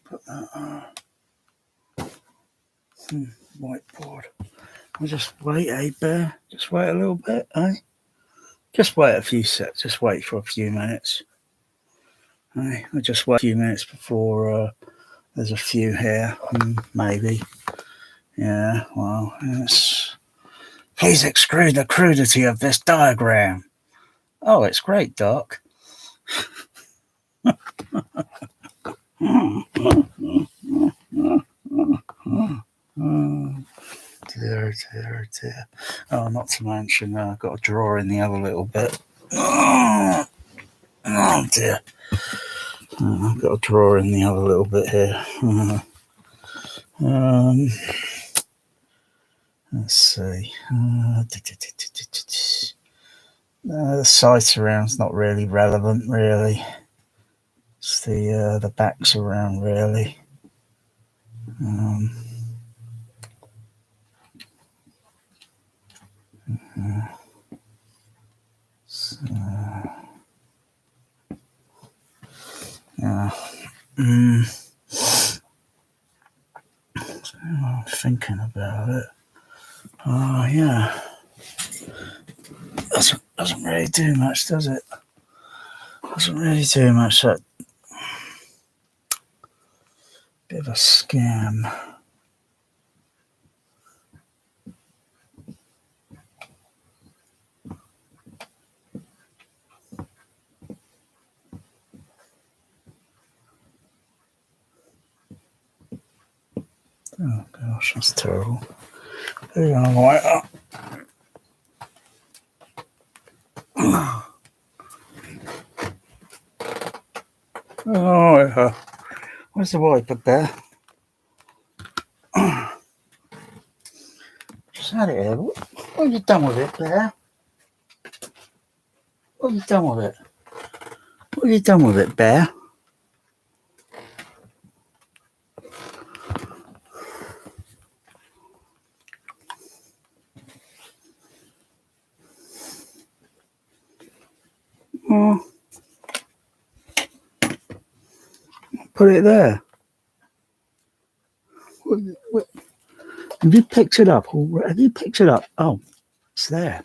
Put that on. Whiteboard. I'll just wait, Bear? Just wait a little bit, Just wait a few seconds. Just wait for a few minutes. I'll just wait a few minutes before there's a few here, maybe. Yeah, well, please exclude the crudity of this diagram. Oh, it's great, Doc. Dear. Oh, not to mention, I've got a drawer in the other little bit. Oh dear. I've got a drawer in the other little bit here. Let's see. The sights around's not really relevant, really. It's the backs around, really. I'm thinking about it. Oh, yeah. Doesn't really do much, does it? Doesn't really do much. That bit of a scam. Oh gosh, that's terrible. There you go, right. Oh, where's the wiper, Bear? Just had it here. What have you done with it, Bear? What have you done with it? What have you done with it, Bear? Oh, put it there. What? Have you picked it up? Have you picked it up? Oh, it's there.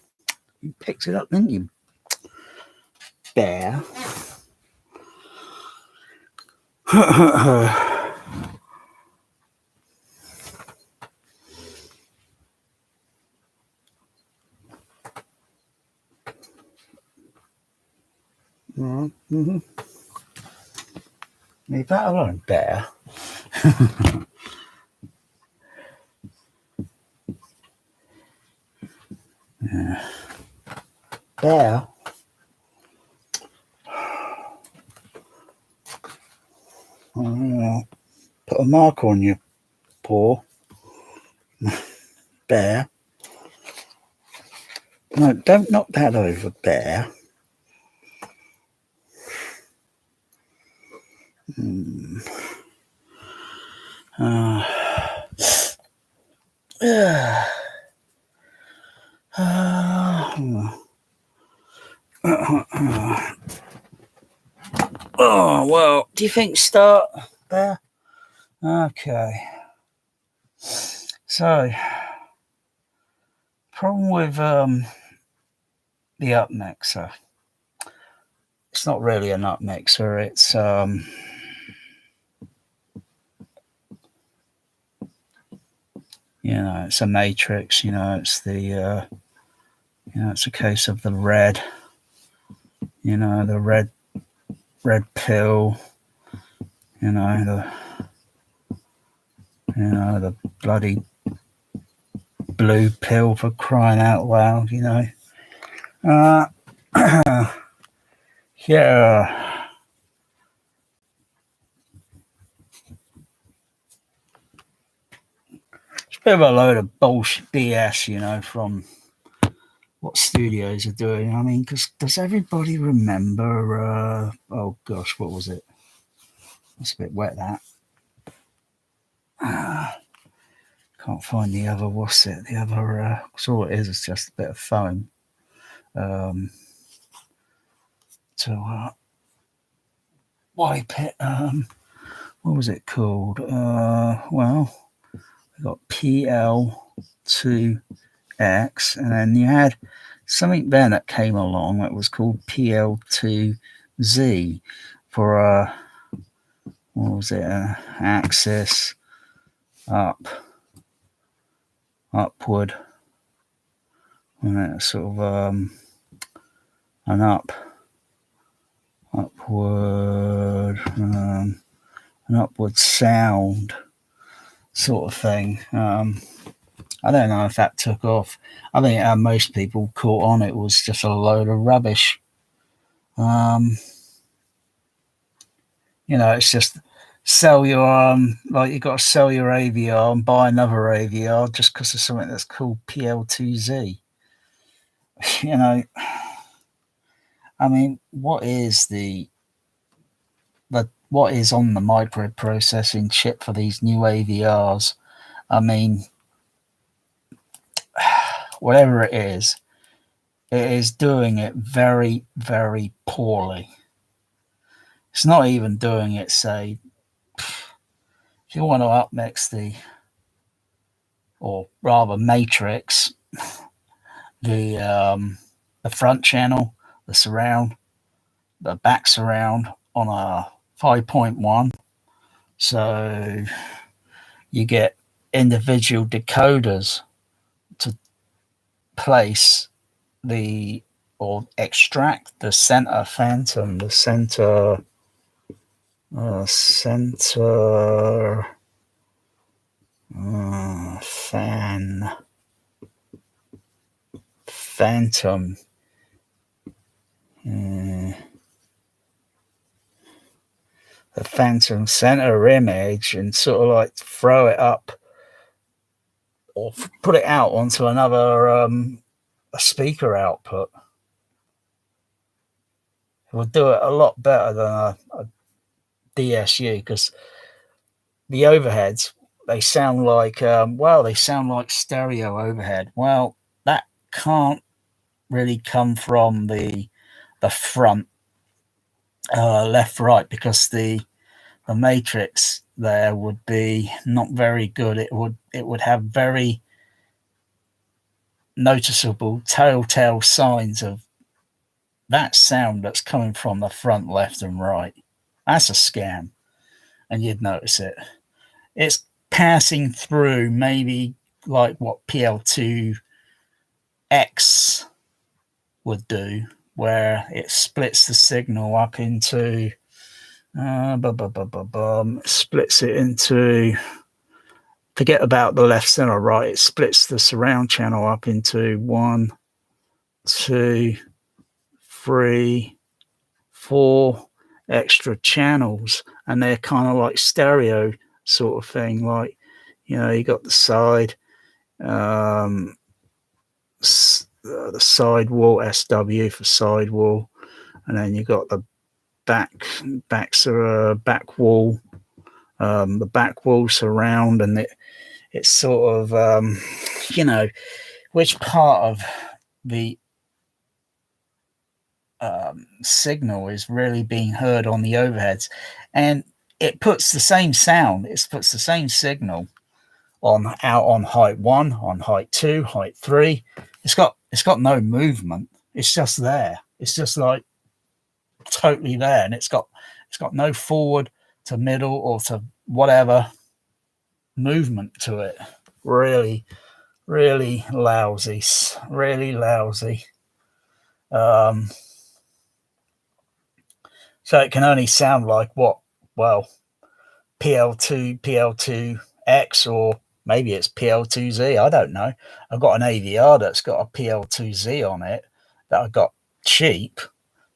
You picked it up, didn't you, Bear? Mm-hmm. Leave that alone, Bear. Yeah. Bear. Put a mark on your paw. Bear. No, don't knock that over, Bear. Oh, well, do you think start there? Okay. So, problem with the upmixer. It's not really an upmixer, it's it's a matrix, it's the it's a case of the red, the red pill, the bloody blue pill, for crying out loud, yeah. It's a bit of a load of bullshit BS, from what studios are doing. I mean, does everybody remember? Oh gosh, what was it? That's a bit wet. That can't find the other. What's it? The other. So all it is just a bit of foam. wipe it. What was it called? Well, we got PL2X, and then you had something then that came along that was called PL2Z for what was it? Axis upward, and sort of an upward, an upward sound sort of thing. I don't know if that took off. I think most people caught on. It was just a load of rubbish. It's just sell your like you got to sell your AVR and buy another AVR just because of something that's called PL2Z. I mean, what is what is on the microprocessing chip for these new AVRs? I mean, whatever it is doing it very, very poorly. It's not even doing it, say, if you want to upmix or rather matrix the front channel, the surround, the back surround on a 5.1. So you get individual decoders to place or extract the center phantom, the center phantom. The phantom center image and sort of like throw it up or put it out onto another a speaker output. It will do it a lot better than a DSU, because the overheads, they sound like they sound like stereo overhead. Well, that can't really come from the front left right, because the matrix there would be not very good. It would have very noticeable telltale signs of that sound that's coming from the front left and right. That's a scam, and you'd notice it. It's passing through maybe like what PL2X would do, where it splits the signal up into splits it into, forget about the left, center, right. It splits the surround channel up into 1, 2, 3, 4 extra channels, and they're kind of like stereo sort of thing. Like, you got the side, the sidewall, SW for sidewall, and then you got the back wall, the back wall surround, and it's sort of which part of the signal is really being heard on the overheads, and it puts the same sound, it puts the same signal out on height 1, on height 2, height 3. It's got no movement. It's just there. It's just like totally there, and it's got no forward to middle or to whatever movement to it. Really, really lousy. Really lousy. So it can only sound like what? Well, PL2X, or maybe it's PL2Z. I don't know. I've got an AVR that's got a PL2Z on it that I got cheap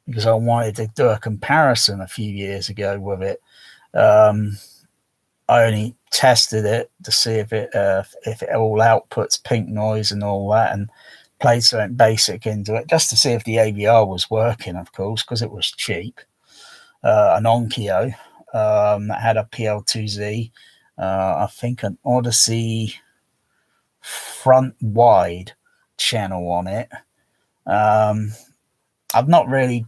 because I wanted to do a comparison a few years ago with it. I only tested it to see if it all outputs pink noise and all that, and played something basic into it just to see if the AVR was working, of course, because it was cheap. An Onkyo that had a PL2Z, I think an Odyssey front wide channel on it. I've not really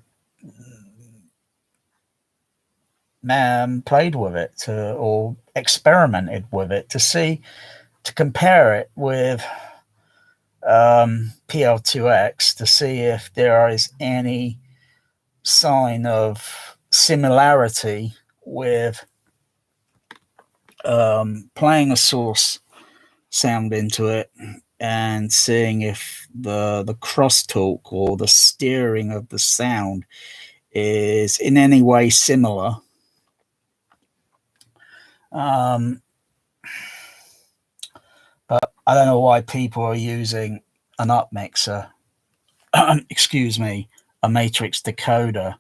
played with it or experimented with it to compare it with PL2X to see if there is any sign of similarity with playing a source sound into it and seeing if the crosstalk or the steering of the sound is in any way similar. But I don't know why people are using an upmixer, excuse me, a matrix decoder.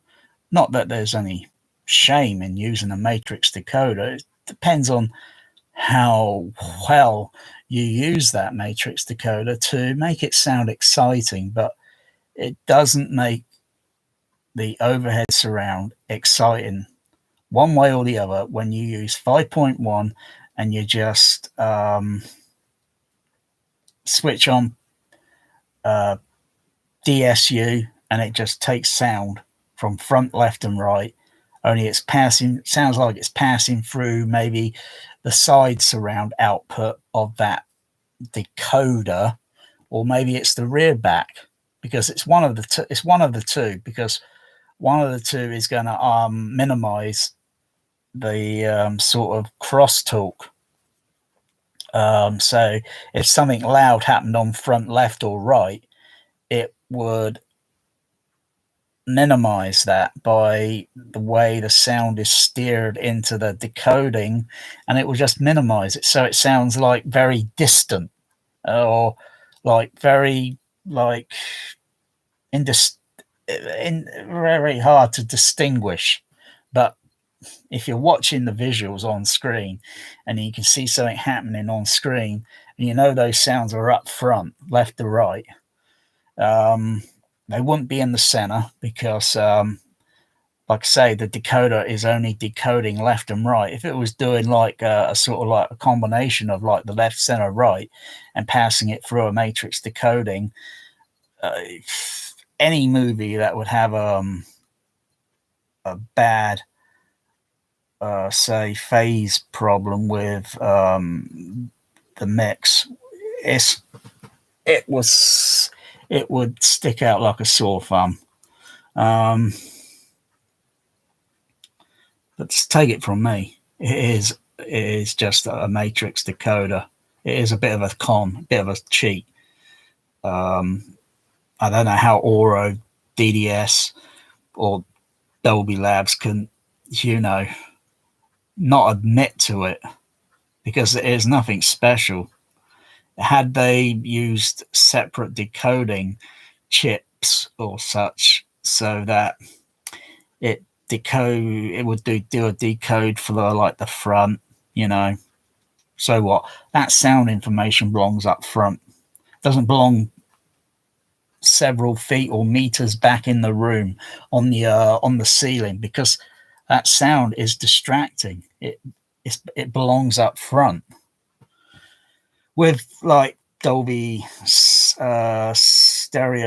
Not that there's any shame in using a matrix decoder. It depends on how well you use that matrix decoder to make it sound exciting, but it doesn't make the overhead surround exciting one way or the other when you use 5.1 and you just switch on DSU and it just takes sound from front, left, and right. Only it's passing, sounds like it's passing through maybe the side surround output of that decoder, or maybe it's the rear back, because it's one of the two. It's one of the two, because one of the two is going to minimize the sort of crosstalk. So if something loud happened on front, left, or right, it would minimize that by the way the sound is steered into the decoding, and it will just minimize it, so it sounds like very distant or like very like very hard to distinguish. But if you're watching the visuals on screen and you can see something happening on screen and you know those sounds are up front, left to right, they wouldn't be in the center because like I say, the decoder is only decoding left and right. If it was doing like a sort of like a combination of like the left, center, right and passing it through a matrix decoding, any movie that would have a bad say phase problem with the mix, it would stick out like a sore thumb. But just take it from me, it is just a matrix decoder. It is a bit of a con, a bit of a cheat. I don't know how auro3d or Dolby Labs can, not admit to it, because it is nothing special. Had they used separate decoding chips or such so that it would do a decode for the front, so what? That sound information belongs up front. It doesn't belong several feet or meters back in the room on the ceiling, because that sound is distracting. It belongs up front. With like Dolby stereo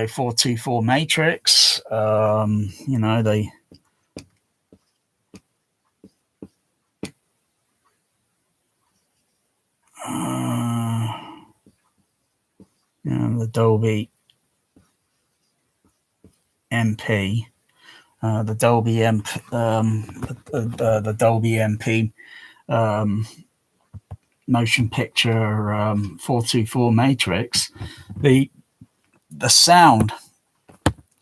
424 matrix, they the Dolby MP, the Dolby MP motion picture 424 matrix, the sound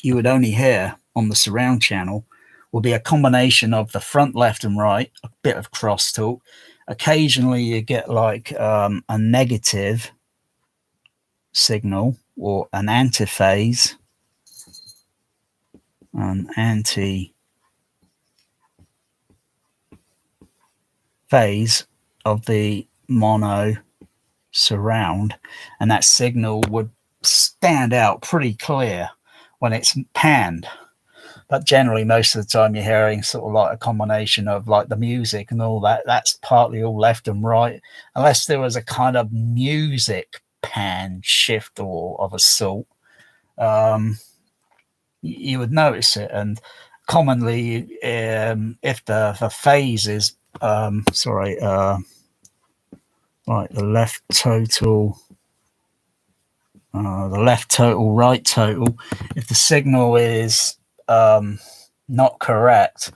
you would only hear on the surround channel will be a combination of the front, left, and right, a bit of crosstalk. Occasionally you get like a negative signal or an antiphase, an anti-phase of the mono surround, and that signal would stand out pretty clear when it's panned. But generally most of the time you're hearing sort of like a combination of like the music and all that. That's partly all left and right, unless there was a kind of music pan shift or of a sort. You would notice it. And of commonly, if the phase is right, the left total, right total, if the signal is not correct,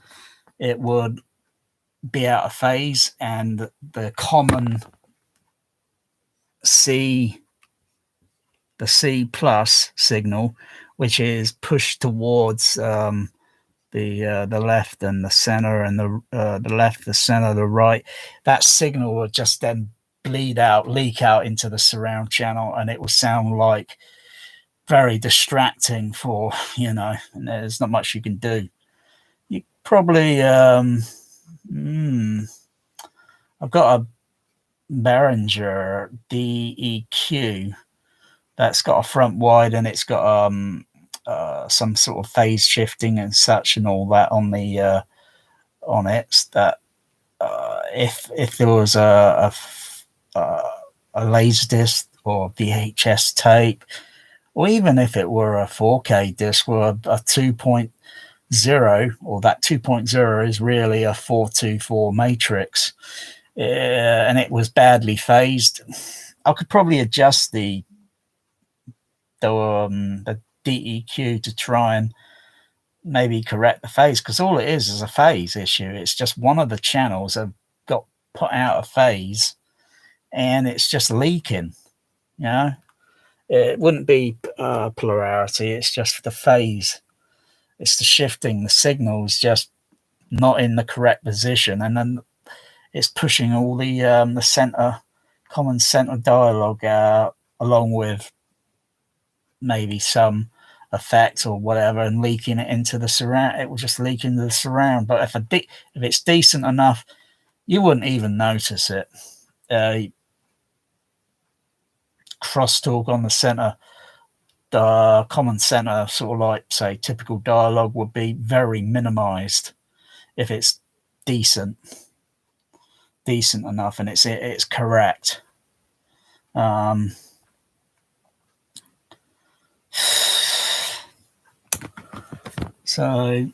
it would be out of phase, and the common C plus signal, which is pushed towards the left and the center, and the left, the center, the right, that signal will just then leak out into the surround channel, and it will sound like very distracting for, and there's not much you can do. You probably I've got a Behringer DEQ that's got a front wide, and it's got some sort of phase shifting and such and all that on the on it. That if there was a laser disc or VHS tape, or even if it were a 4K disc or a 2.0, or that 2.0 is really a 424 matrix, and it was badly phased, I could probably adjust the DEQ to try and maybe correct the phase, because all it is a phase issue. It's just one of the channels have got put out of phase, and it's just leaking. It wouldn't be polarity, it's just the phase. It's the shifting. The signal's just not in the correct position, and then it's pushing all the common center dialogue out, along with maybe some effects or whatever, and leaking it into the surround. It will just leak into the surround. But if it's decent enough, you wouldn't even notice it. Crosstalk on the center, the common center, sort of like, say, typical dialogue, would be very minimized if it's decent enough and it's correct. So,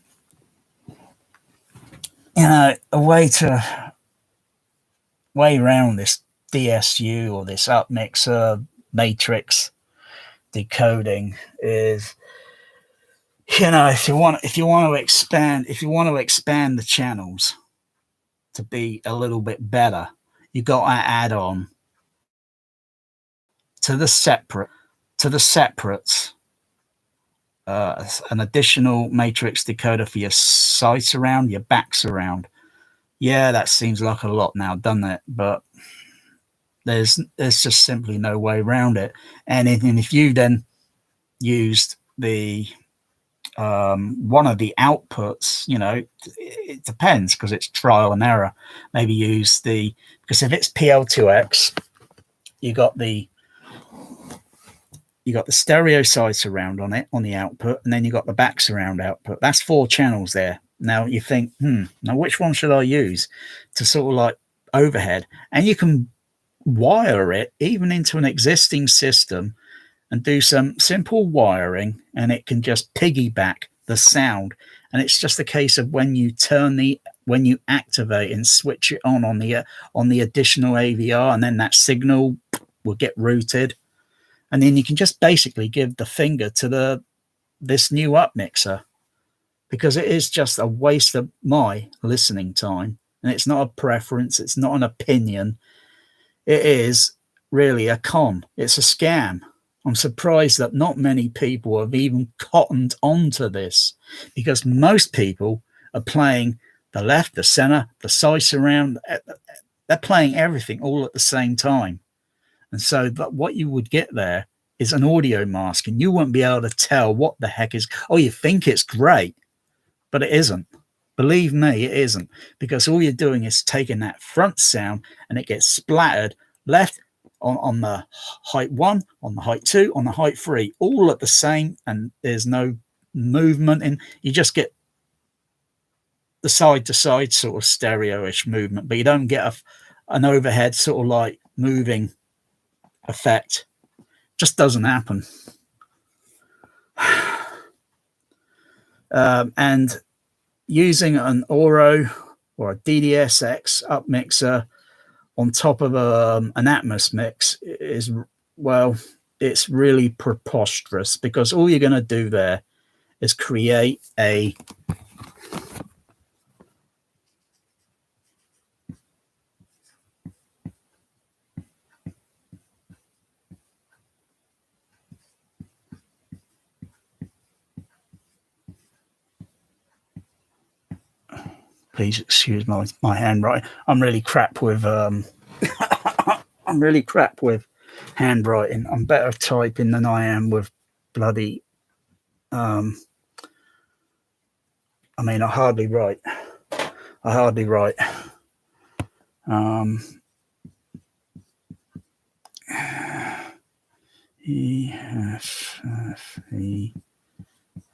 a way around this DSU or this upmixer matrix decoding is, if you want to expand the channels to be a little bit better, you got to add on to the separates an additional matrix decoder for your side surround, your back surround. Yeah, that seems like a lot now, doesn't it? But there's just simply no way around it. And if you then used the one of the outputs, it depends, because it's trial and error. Maybe use because if it's PL2X, you got the stereo side surround on it, on the output, and then you got the back surround output. That's 4 channels there. Now you think, now which one should I use to sort of like overhead? And you can wire it even into an existing system and do some simple wiring, and it can just piggyback the sound. And it's just a case of when you activate and switch it on the additional AVR, and then that signal will get routed. And then you can just basically give the finger to this new upmixer, because it is just a waste of my listening time. And it's not a preference. It's not an opinion. It is really a con. It's a scam. I'm surprised that not many people have even cottoned onto this, because most people are playing the left, the center, the side surround. They're playing everything all at the same time. And so what you would get there is an audio mask, and you won't be able to tell what the heck is. Oh, you think it's great, but it isn't. Believe me, it isn't, because all you're doing is taking that front sound and it gets splattered left on the height 1, on the height 2, on the height 3, all at the same, and there's no movement, and you just get the side to side sort of stereo-ish movement, but you don't get an overhead sort of like moving effect. Just doesn't happen. And using an Auro or a DDSX upmixer on top of an Atmos mix is, well, it's really preposterous, because all you're going to do there is create a please excuse my handwriting. I'm really crap with I'm really crap with handwriting. I'm better typing than I am with bloody I mean, I hardly write. E F F E.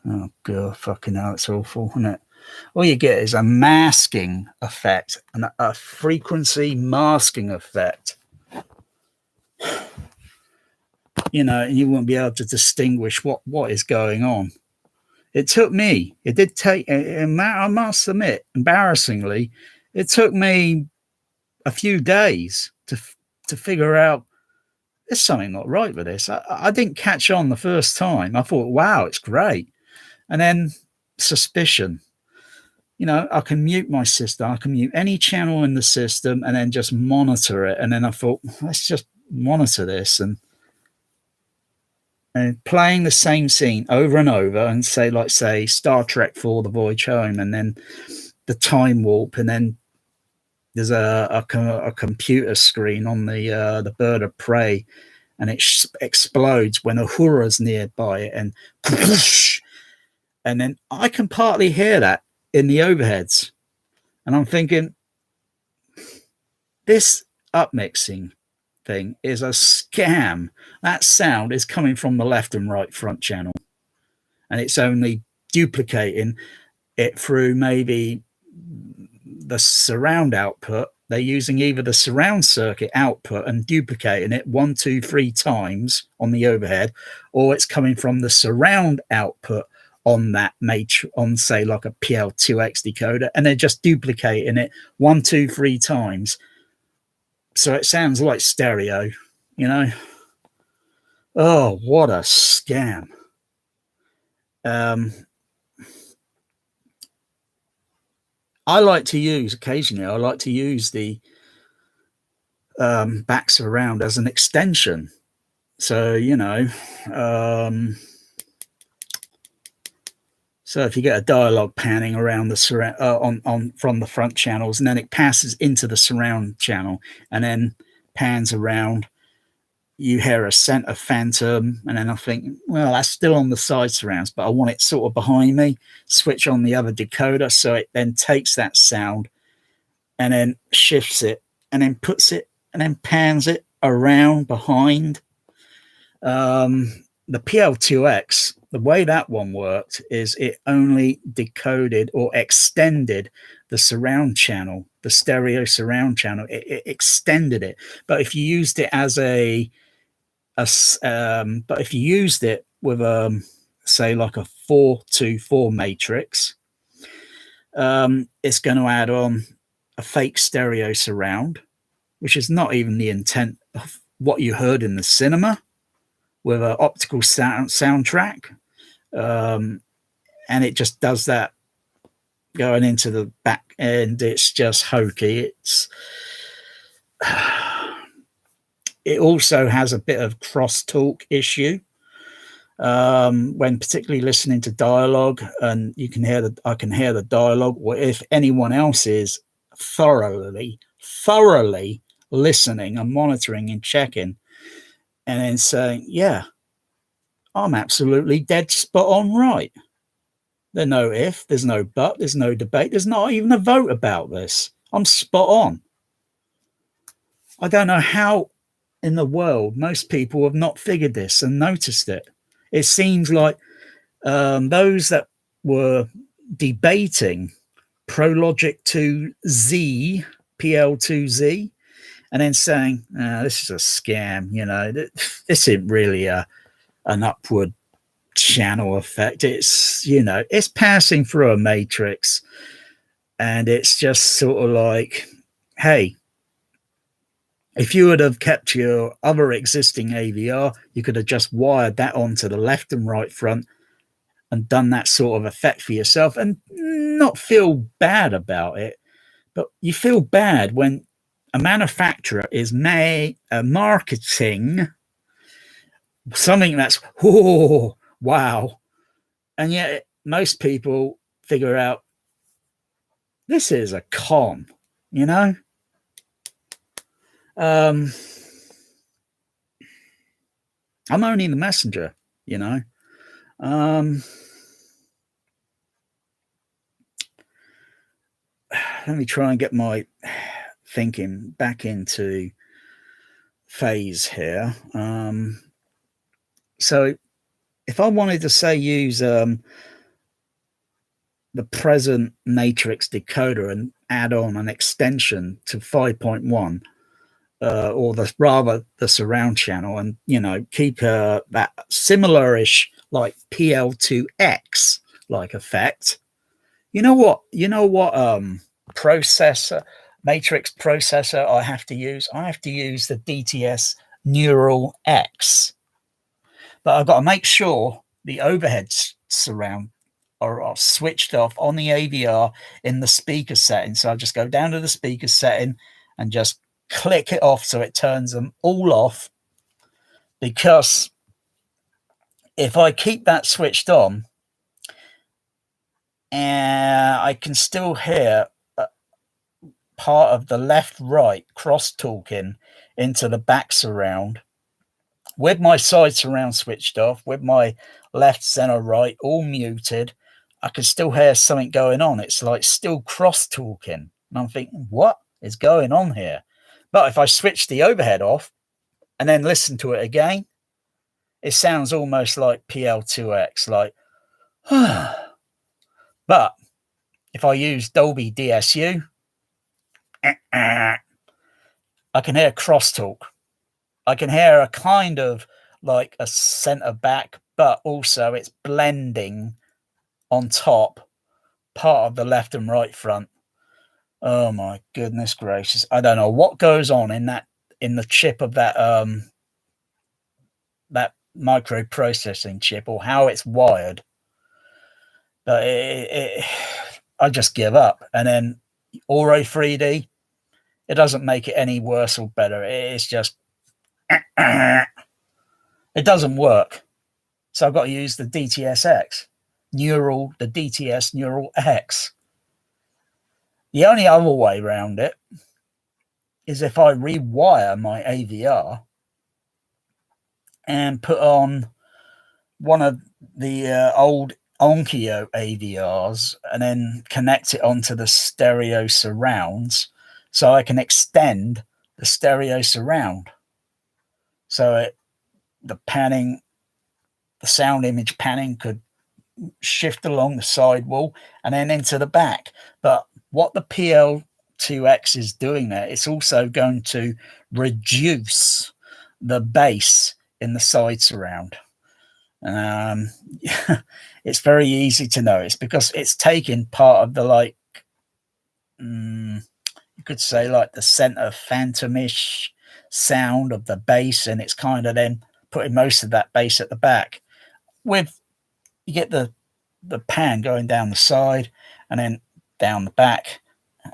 Oh god, fucking hell, it's awful, isn't it? All you get is a masking effect, and a frequency masking effect. You know, and you won't be able to distinguish what is going on. It took me, it did take, I must admit, embarrassingly, it took me a few days to figure out there's something not right with this. I didn't catch on the first time. I thought, wow, it's great. And then suspicion. You know, I can mute my system. I can mute any channel in the system and then just monitor it. And then I thought, let's just monitor this. And playing the same scene over and over, and say Star Trek 4 The Voyage Home, and then the time warp, and then there's a computer screen on the bird of prey, and it explodes when Uhura's nearby it, and then I can partly hear that in the overheads, and I'm thinking, this upmixing thing is a scam. That sound is coming from the left and right front channel, and it's only duplicating it through maybe the surround output. They're using either the surround circuit output and duplicating it 1, 2, 3 times on the overhead, or it's coming from the surround output on that on, say, like a PL2X decoder, and they're just duplicating it 1, 2, 3 times. So it sounds like stereo, you know. Oh, what a scam. I like to use the back surround as an extension. So, you know, so if you get a dialogue panning around the surround from the front channels, and then it passes into the surround channel and then pans around, you hear a center phantom, and then I think, well, that's still on the side surrounds, but I want it sort of behind me. Switch on the other decoder, so it then takes that sound and then shifts it and then puts it and then pans it around behind. The PL2X, the way that one worked is it only decoded or extended the surround channel, the stereo surround channel. It extended it. But if you used it as but if you used it with say like a 4-2-4 matrix, it's going to add on a fake stereo surround, which is not even the intent of what you heard in the cinema with an optical soundtrack, and it just does that going into the back end. It's just hokey. It also has a bit of crosstalk issue when particularly listening to dialogue, and I can hear the dialogue. Or if anyone else is thoroughly listening and monitoring and checking, and then saying, yeah, I'm absolutely dead spot on right. There's no if, there's no but, there's no debate, there's not even a vote about this. I'm spot on. I don't know how in the world most people have not figured this and noticed it. It seems like those that were debating ProLogic 2Z, PL2Z, and then saying, this is a scam, you know, this isn't really an upward channel effect. It's, you know, it's passing through a matrix, and it's just sort of like, hey, if you would have kept your other existing AVR, you could have just wired that onto the left and right front and done that sort of effect for yourself and not feel bad about it. But you feel bad when a manufacturer is marketing something that's, oh, wow. And yet most people figure out this is a con, you know? I'm only the messenger, you know? Let me try and get my thinking back into phase here. So if I wanted to say use the present matrix decoder and add on an extension to 5.1, or the surround channel, and, you know, keep that similar-ish like PL2X like effect. You know what processor, matrix processor I have to use? I have to use the DTS Neural X. But I've got to make sure the overhead surround are switched off on the AVR in the speaker setting. So I just go down to the speaker setting and just click it off so it turns them all off. Because if I keep that switched on, I can still hear part of the left-right cross-talking into the back surround with my side surround switched off, with my left, center, right all muted. I can still hear something going on. It's like still cross-talking. And I'm thinking, what is going on here? But if I switch the overhead off and then listen to it again, it sounds almost like PL2X, like, but if I use Dolby DSU, I can hear crosstalk. I can hear a kind of like a center back, but also it's blending on top part of the left and right front. Oh my goodness gracious. I don't know what goes on in the chip of that that microprocessing chip, or how it's wired. But I just give up. And then auro3d, it doesn't make it any worse or better. It's just, it doesn't work. So I've got to use the DTS Neural X. The only other way around it is if I rewire my AVR and put on one of the old Onkyo AVRs and then connect it onto the stereo surrounds, so I can extend the stereo surround. So the sound image panning could shift along the sidewall and then into the back. But what the PL2X is doing there, it's also going to reduce the bass in the side surround. It's very easy to notice because it's taking part of the, like, you could say like the center phantomish sound of the bass, and it's kind of then putting most of that bass at the back. With, you get the pan going down the side and then down the back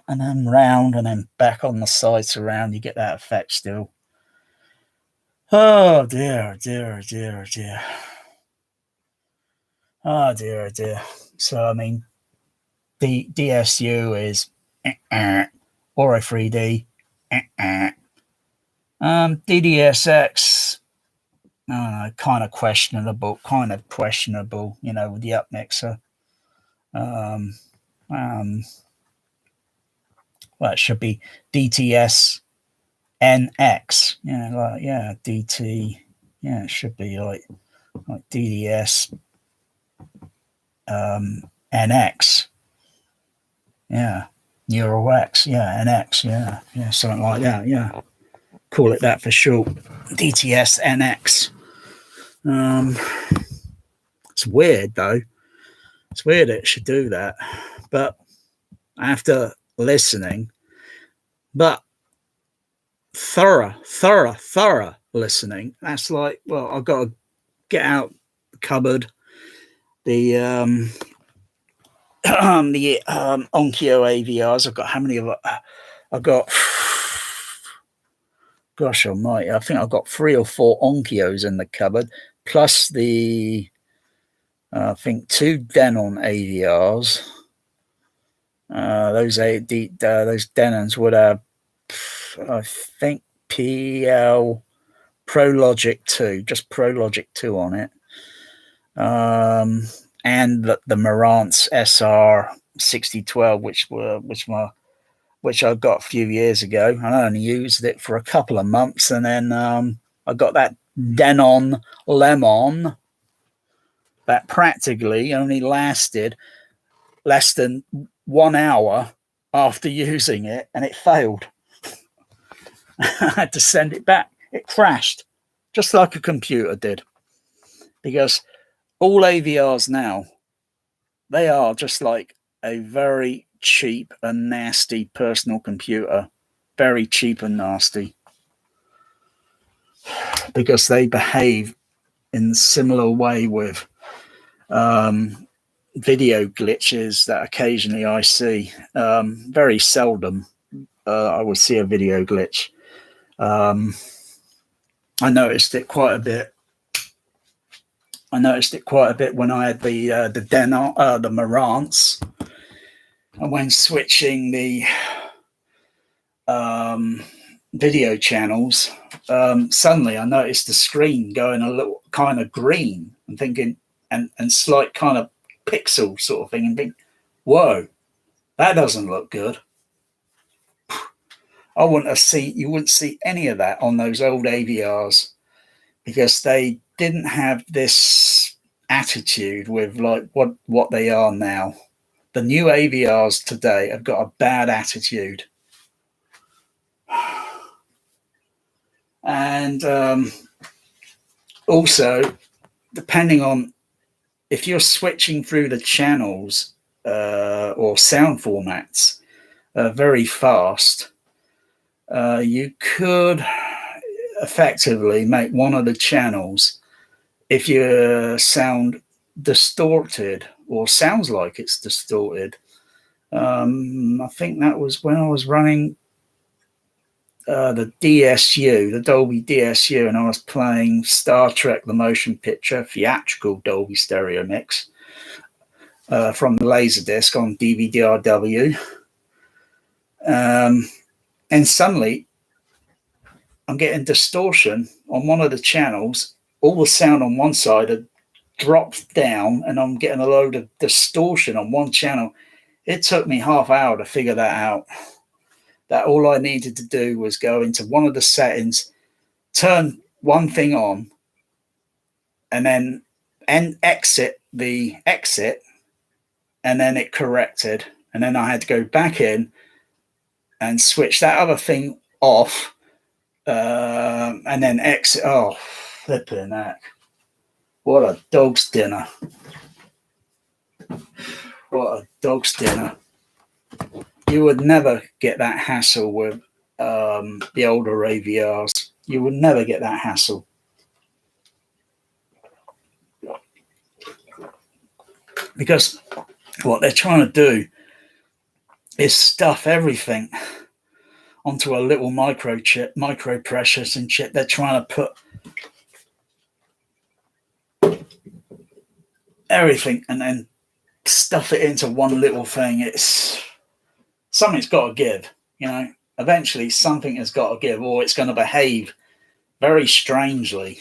and then round and then back on the side surround, you get that effect still. Oh dear, dear, dear, dear. Oh dear, dear. So I mean, the DSU is auro3d. DDSX, kind of questionable, you know, with the upmixer. Well, it should be DTS NX. Yeah, like, yeah, DT. Yeah, it should be like DDS NX. Yeah, Neural X. Yeah, NX. Yeah, something like that. Yeah, call it that for short. DTS NX. That's It's weird though. It's weird it should do that. But after listening, but thorough listening, that's like, well, I've got to get out the cupboard, the Onkyo AVRs. I've got how many of I've got, gosh almighty, I think I've got 3 or 4 Onkyos in the cupboard, plus the I think 2 Denon AVRs. Those Denons would have, I think, PL Pro Logic 2, just Pro Logic 2 on it. And the Marantz SR 6012, which I got a few years ago. I only used it for a couple of months, and then I got that Denon Lemon that practically only lasted less than 1 hour after using it, and it failed. I had to send it back. It crashed, just like a computer did, because all AVRs now, they are just like a very cheap and nasty personal computer. Very cheap and nasty, because they behave in a similar way with video glitches that occasionally I see. Very seldom I will see a video glitch. I noticed it quite a bit. When I had the Denon, the Marantz, and when switching the video channels, suddenly I noticed the screen going a little kind of green, and thinking, and slight kind of pixel sort of thing, and think, whoa, that doesn't look good. You wouldn't see any of that on those old AVRs, because they didn't have this attitude with like what they are now. The new AVRs today have got a bad attitude. And also, depending on if you're switching through the channels or sound formats very fast, you could effectively make one of the channels, if your sound distorted or sounds like it's distorted. I think that was when I was running the DSU, the Dolby DSU, and I was playing Star Trek: The Motion Picture theatrical Dolby stereo mix from the Laserdisc on DVD-RW. And suddenly I'm getting distortion on one of the channels. All the sound on one side had dropped down, and I'm getting a load of distortion on one channel. It took me half hour to figure that out. That all I needed to do was go into one of the settings, turn one thing on, and then exit the exit, and then it corrected. And then I had to go back in and switch that other thing off, and then exit. Oh, flipping heck. What a dog's dinner. What a dog's dinner. You would never get that hassle with the older AVRs. You would never get that hassle. Because what they're trying to do is stuff everything onto a little microchip, micro precious and chip. They're trying to put everything and then stuff it into one little thing. It's something's got to give, you know. Eventually something has got to give, or it's going to behave very strangely.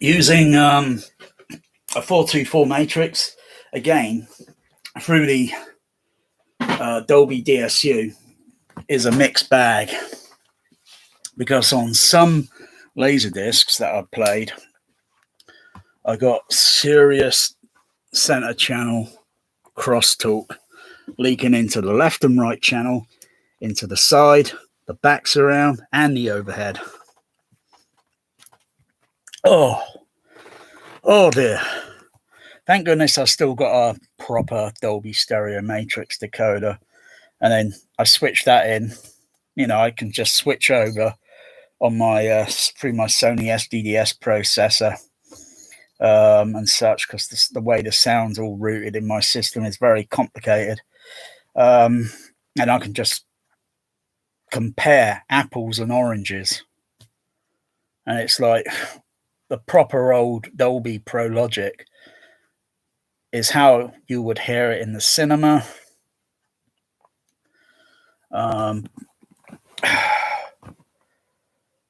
Using a 424 matrix, again, through the Dolby DSU, is a mixed bag, because on some laser discs that I've played, I got serious center channel crosstalk leaking into the left and right channel, into the side, the back surround, and the overhead. Oh dear. Thank goodness I still got a proper Dolby stereo matrix decoder. And then I switch that in. I can just switch over on my through my Sony SDDS processor and such, because the way the sound's all routed in my system is very complicated. And I can just compare apples and oranges. And it's like the proper old Dolby Pro Logic is how you would hear it in the cinema.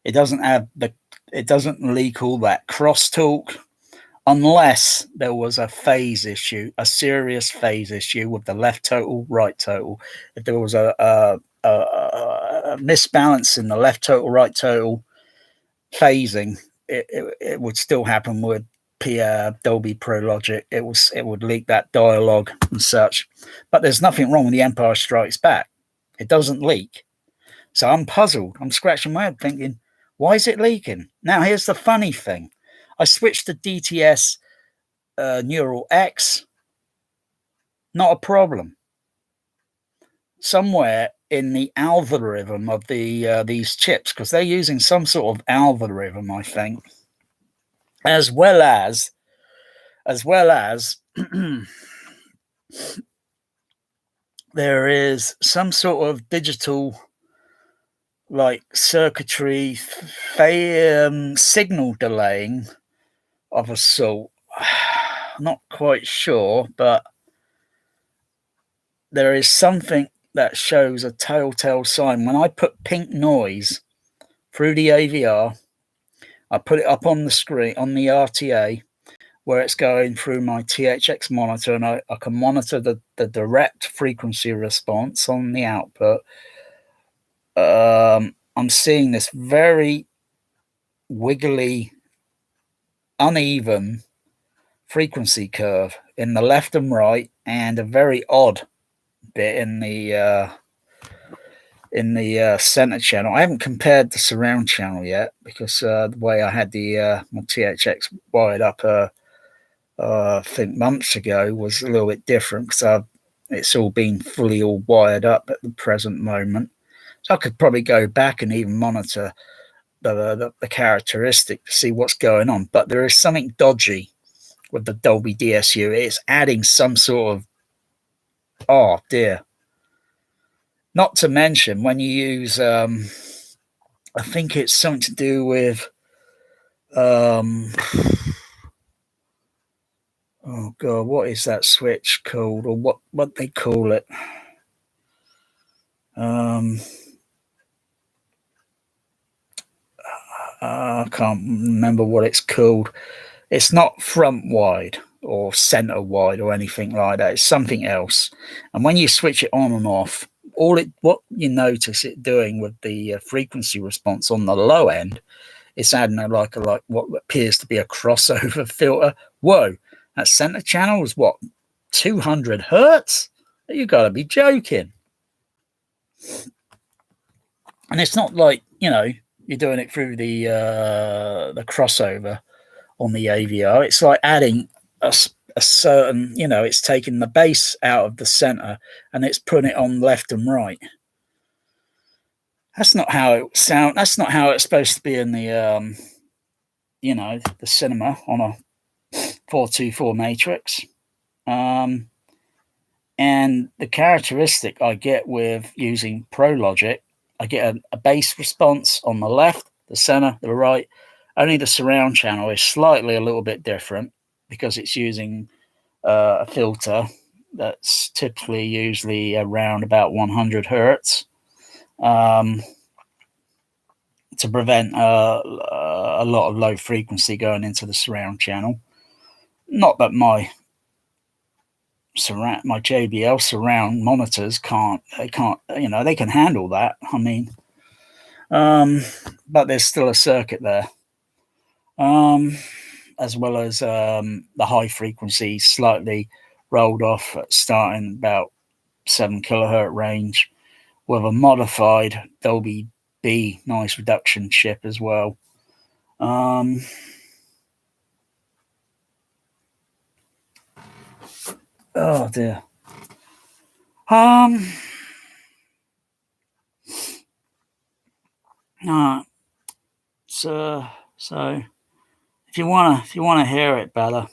It doesn't leak all that crosstalk, unless there was a phase issue, a serious phase issue with the left total, right total. If there was a misbalance in the left total, right total phasing, it would still happen with Dolby Pro Logic. It would leak that dialogue and such. But there's nothing wrong with the Empire Strikes Back. It doesn't leak. So I'm puzzled. I'm scratching my head thinking, why is it leaking? Now, here's the funny thing. I switched to DTS Neural X. Not a problem. Somewhere in the algorithm of these chips, because they're using some sort of algorithm, I think, as well as there is some sort of digital, like, circuitry signal delaying of a sort. Not quite sure, but there is something that shows a telltale sign. When I put pink noise through the AVR, I put it up on the screen, on the RTA, where it's going through my THX monitor, and I can monitor the direct frequency response on the output. I'm seeing this very wiggly, uneven frequency curve in the left and right, and a very odd bit in the center channel. I haven't compared the surround channel yet, because the way I had my THX wired up I think months ago was a little bit different, because it's all been fully all wired up at the present moment. So I could probably go back and even monitor the characteristic to see what's going on. But there is something dodgy with the Dolby DSU. It's adding some sort of, oh dear. Not to mention when you use, I think it's something to do with, oh god, what is that switch called, or what they call it? I can't remember what it's called. It's not front wide or center wide or anything like that. It's something else. And when you switch it on and off, what you notice it doing with the frequency response on the low end, it's adding like what appears to be a crossover filter. Whoa, that center channel is what, 200 hertz? You got to be joking. And it's not like, you're doing it through the crossover on the AVR. It's like adding a certain, it's taking the bass out of the center and it's putting it on left and right. That's not how it sounds. That's not how it's supposed to be in the, the cinema on a 424 matrix. And the characteristic I get with using Pro Logic, I get a bass response on the left, the center, the right. Only the surround channel is slightly a little bit different, because it's using a filter that's typically usually around about 100 hertz to prevent a lot of low frequency going into the surround channel. Not that my JBL surround monitors they can handle that. I mean, but there's still a circuit there. As well as the high frequency slightly rolled off, starting about 7 kilohertz range, with a modified Dolby B noise reduction chip as well. Oh dear. So if you wanna hear it better,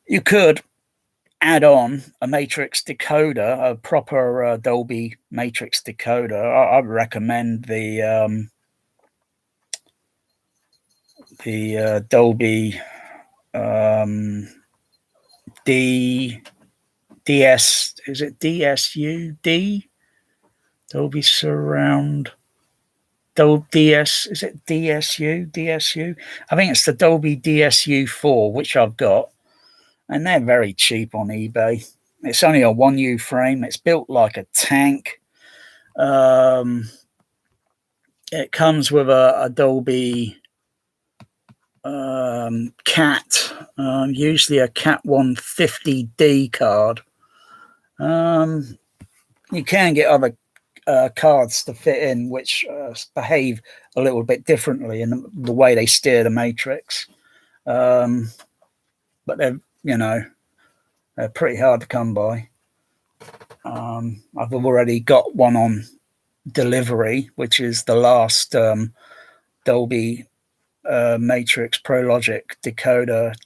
you could add on a matrix decoder, a proper Dolby matrix decoder. I would recommend the Dolby DS, is it DSU? Dolby Surround. Dolby DS, is it DSU? I think it's the Dolby DSU 4, which I've got, and they're very cheap on eBay. It's only a 1U frame. It's built like a tank. It comes with a Dolby Cat, usually a Cat 150D card. You can get other cards to fit in, which behave a little bit differently in the way they steer the matrix. But they're pretty hard to come by. I've already got one on delivery, which is the last Dolby Matrix Pro Logic decoder,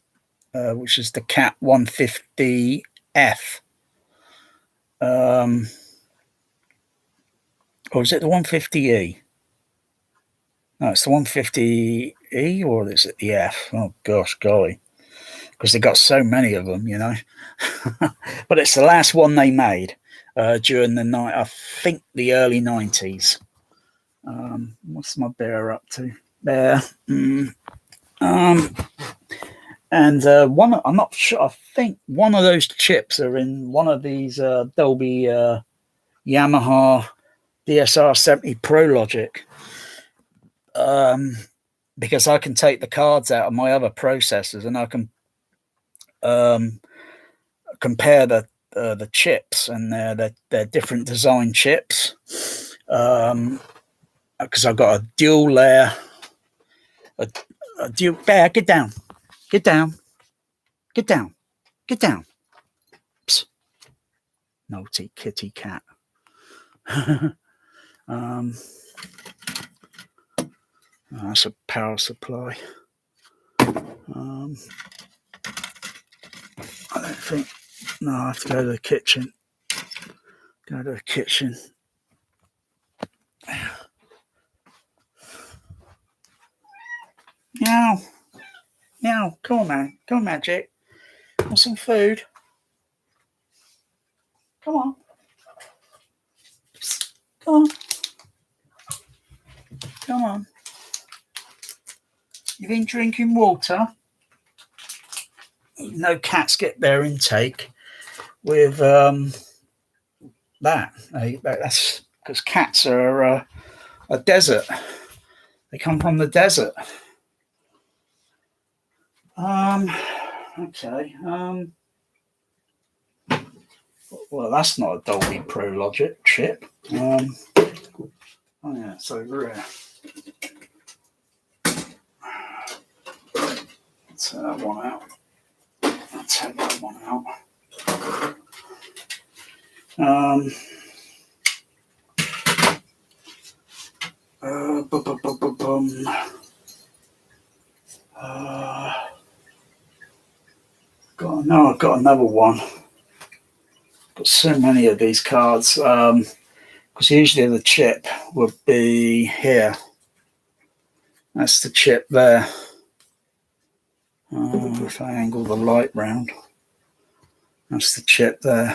which is the Cat 150F. Or is it the 150E? No, it's the 150E, or is it the F? Oh gosh, golly, because they got so many of them, But it's the last one they made during the night. I think the early 90s. What's my bear up to? There. And one, I'm not sure. I think one of those chips are in one of these Dolby Yamaha DSR-70 Pro Logic. Because I can take the cards out of my other processors and I can compare the chips, and they're different design chips. Because I've got a dual layer, a dual bear. Get down. Psst. Naughty kitty cat. That's a power supply. I don't think. No, I have to go to the kitchen. Meow. Come on, man. Come on, Magic. Want some food? Come on. Come on. You've been drinking water? No, cats get their intake with that. That's because cats are a desert. They come from the desert. Okay. Well, that's not a Dolby Pro Logic chip. Oh yeah, it's over here. Take that one out. I'll take that one out. I've got another one. Got so many of these cards. Because usually the chip would be here. That's the chip there. If I angle the light round, that's the chip there.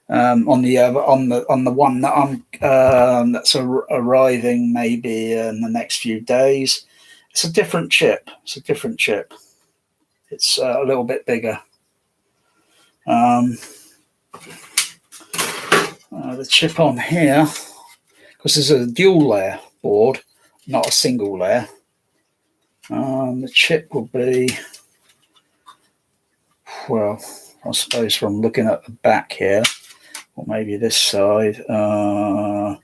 On the one that I'm that's arriving maybe in the next few days, it's a different chip. It's a little bit bigger. The chip on here, because this is a dual layer board, not a single layer. The chip will be, well, I suppose from looking at the back here, or maybe this side. Well,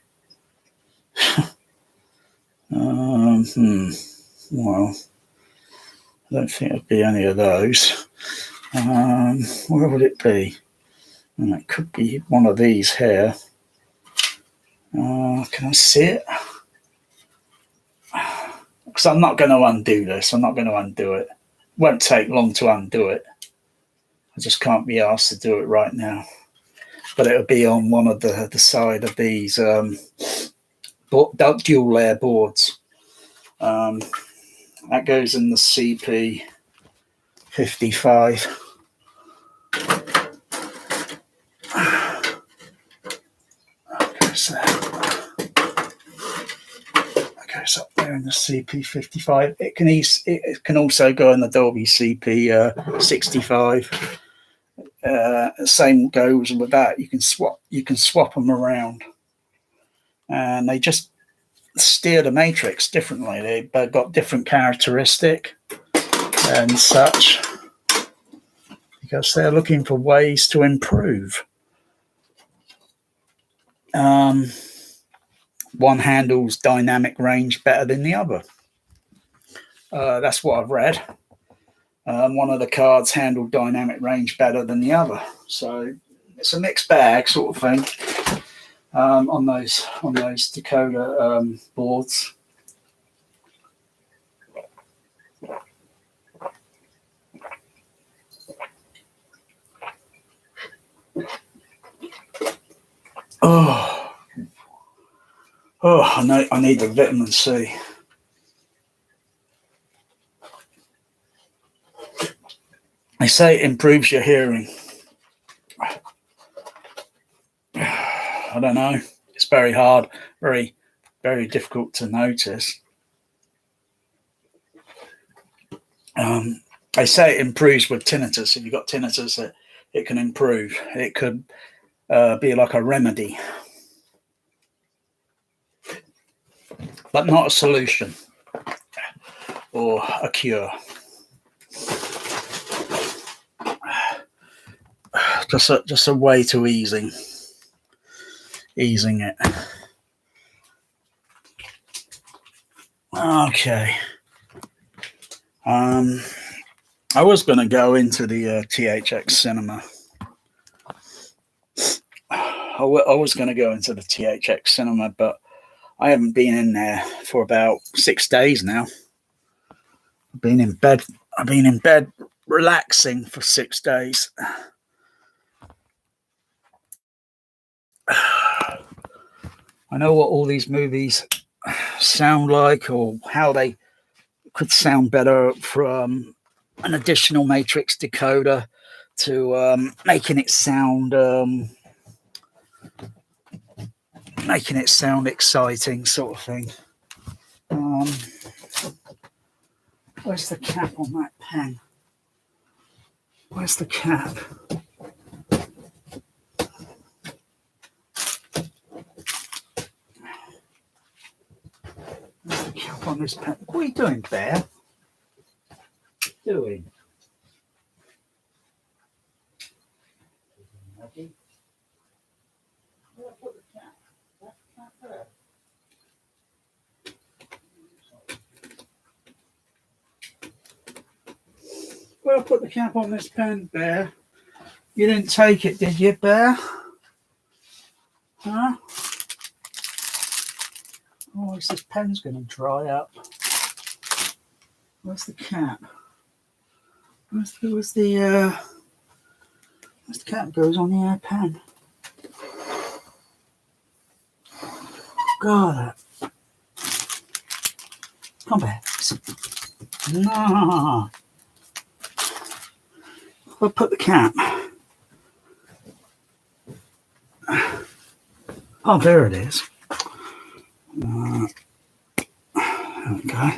I don't think it'd be any of those. Where would it be? And it could be one of these here. Can I see it? Because I'm not going to undo this. I'm not going to undo it. It won't take long to undo it. I just can't be asked to do it right now. But it'll be on one of the side of these dual layer boards. That goes in the CP55. It's up there in the CP55. It can also go in the Dolby CP65. Same goes with that. You can swap them around, and they just steer the matrix differently. They've got different characteristic and such, because they're looking for ways to improve. One handles dynamic range better than the other. That's what I've read. One of the cards handled dynamic range better than the other. So it's a mixed bag sort of thing on those decoder boards. I need the vitamin C. They say it improves your hearing. I don't know. It's very hard, very, very difficult to notice. They say it improves with tinnitus. If you've got tinnitus, it can improve. It could be like a remedy, but not a solution or a cure. Just a way to easing it. Okay. I was going to go into the THX Cinema. I was going to go into the THX Cinema, but I haven't been in there for about 6 days now. I've been in bed relaxing for 6 days. I know what all these movies sound like, or how they could sound better from an additional matrix decoder to making it sound exciting, sort of thing. Where's the cap on that pen? Where's the cap? Where's the cap on this pen? What are you doing, Bear? What are you doing? Where I put the cap? That cap there. Where I put the cap on this pen, Bear? You didn't take it, did you, Bear? Huh? Oh, this pen's going to dry up. Where's the cap? Where's the cap goes on the air pen? God. Come back. No. I'll put the cap. Oh, there it is. There we go.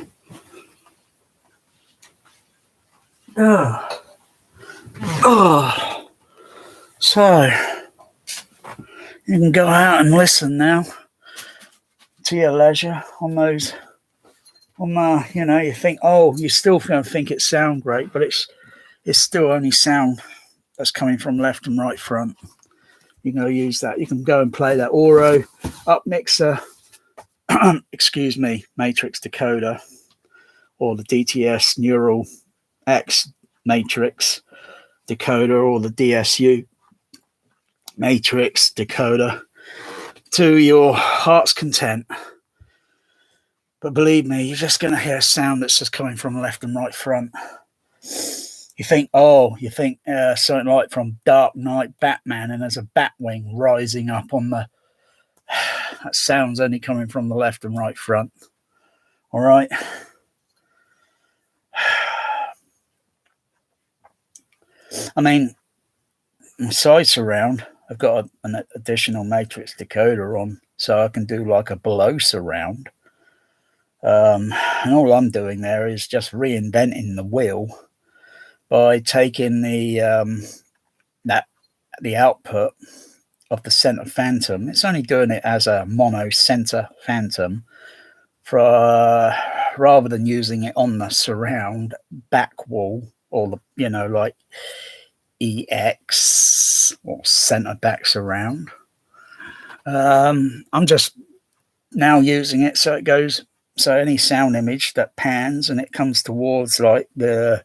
Oh. So you can go out and listen now to your leisure on those. You think, oh, you still don't think it sound great, but it's still only sound that's coming from left and right front. You can go use that. You can go and play that Auro upmixer, excuse me, matrix decoder, or the DTS Neural X matrix decoder, or the DSU matrix decoder to your heart's content. But believe me, you're just going to hear a sound that's just coming from left and right front. You think something like from Dark Knight Batman, and there's a bat wing rising up on the... That sound's only coming from the left and right front. All right? I mean, side surround, I've got an additional matrix decoder on, so I can do like a below surround. And all I'm doing there is just reinventing the wheel by taking the output of the center phantom. It's only doing it as a mono center phantom, rather than using it on the surround back wall, or the like EX or center back surround. I'm just now using it so it goes, so any sound image that pans and it comes towards like the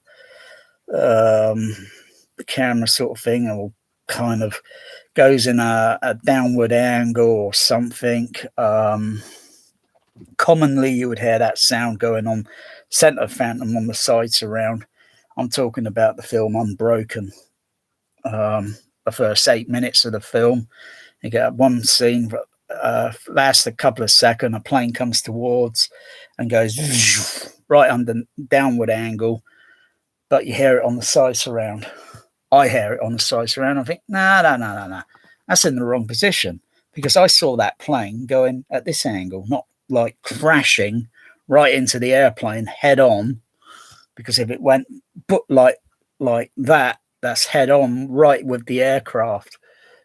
camera sort of thing, or kind of goes in a downward angle or something. Commonly you would hear that sound going on center phantom on the side surround. I'm talking about the film Unbroken. The first 8 minutes of the film, you get one scene lasts a couple of seconds. A plane comes towards and goes right under downward angle, but you hear it on the side surround. I hear it on the side surround. I think, no, that's in the wrong position, because I saw that plane going at this angle, not like crashing right into the airplane head on, because if it went like that, that's head on right with the aircraft,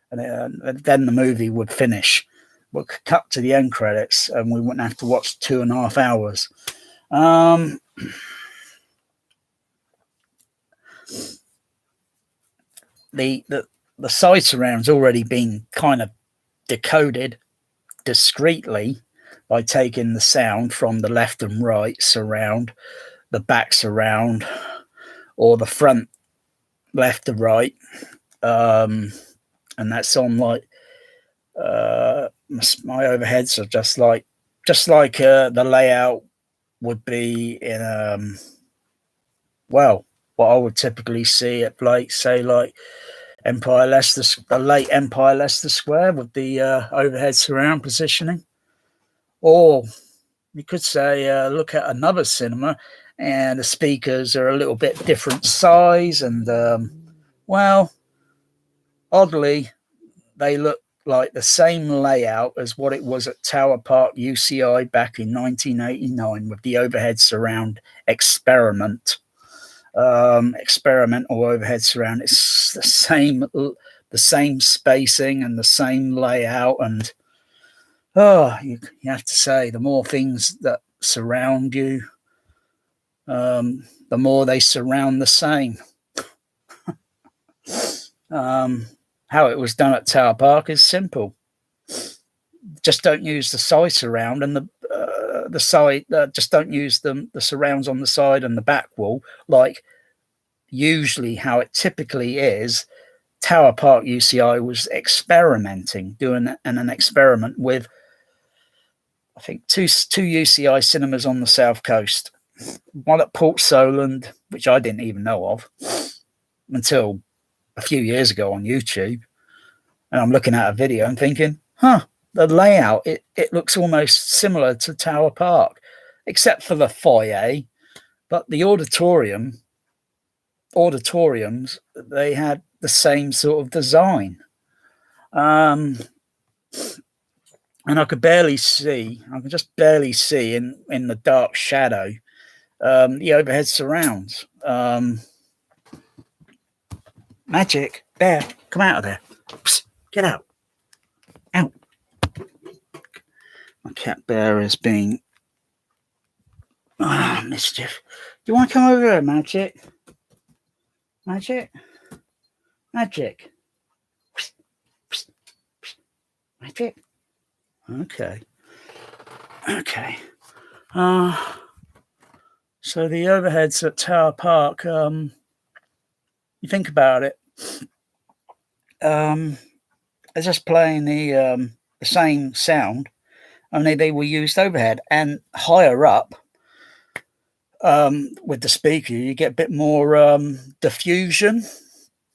and then the movie would finish. We'll cut to the end credits, and we wouldn't have to watch 2.5 hours. The side surround's already been kind of decoded discreetly by taking the sound from the left and right surround, the back surround, or the front left to right, and that's on like my overheads are just like the layout would be in what I would typically see at like, say, like the late Empire Leicester Square with the overhead surround positioning. Or you could say look at another cinema and the speakers are a little bit different size, and oddly they look like the same layout as what it was at Tower Park UCI back in 1989 with the overhead surround experimental overhead surround. It's the same spacing and the same layout, and you have to say, the more things that surround you, the more they surround the same. How it was done at Tower Park is simple. Just don't use the side surround and the side. Just don't use the surrounds on the side and the back wall, like usually how it typically is. Tower Park UCI was experimenting, doing an experiment with, I think, two UCI cinemas on the south coast. One at Port Solent, which I didn't even know of until a few years ago on YouTube. And I'm looking at a video and thinking, the layout, it looks almost similar to Tower Park, except for the foyer. But the auditoriums, they had the same sort of design. And I could just barely see in the dark shadow the overhead surrounds. Magic, Bear, come out of there. Psst, get out. Out. My cat Bear is being mischief. Do you want to come over here, Magic? Magic? Magic. Psst, psst. Magic. Okay. Okay. So the overheads at Tower Park, you think about it, they're just playing the same sound, only they were used overhead, and higher up with the speaker, you get a bit more diffusion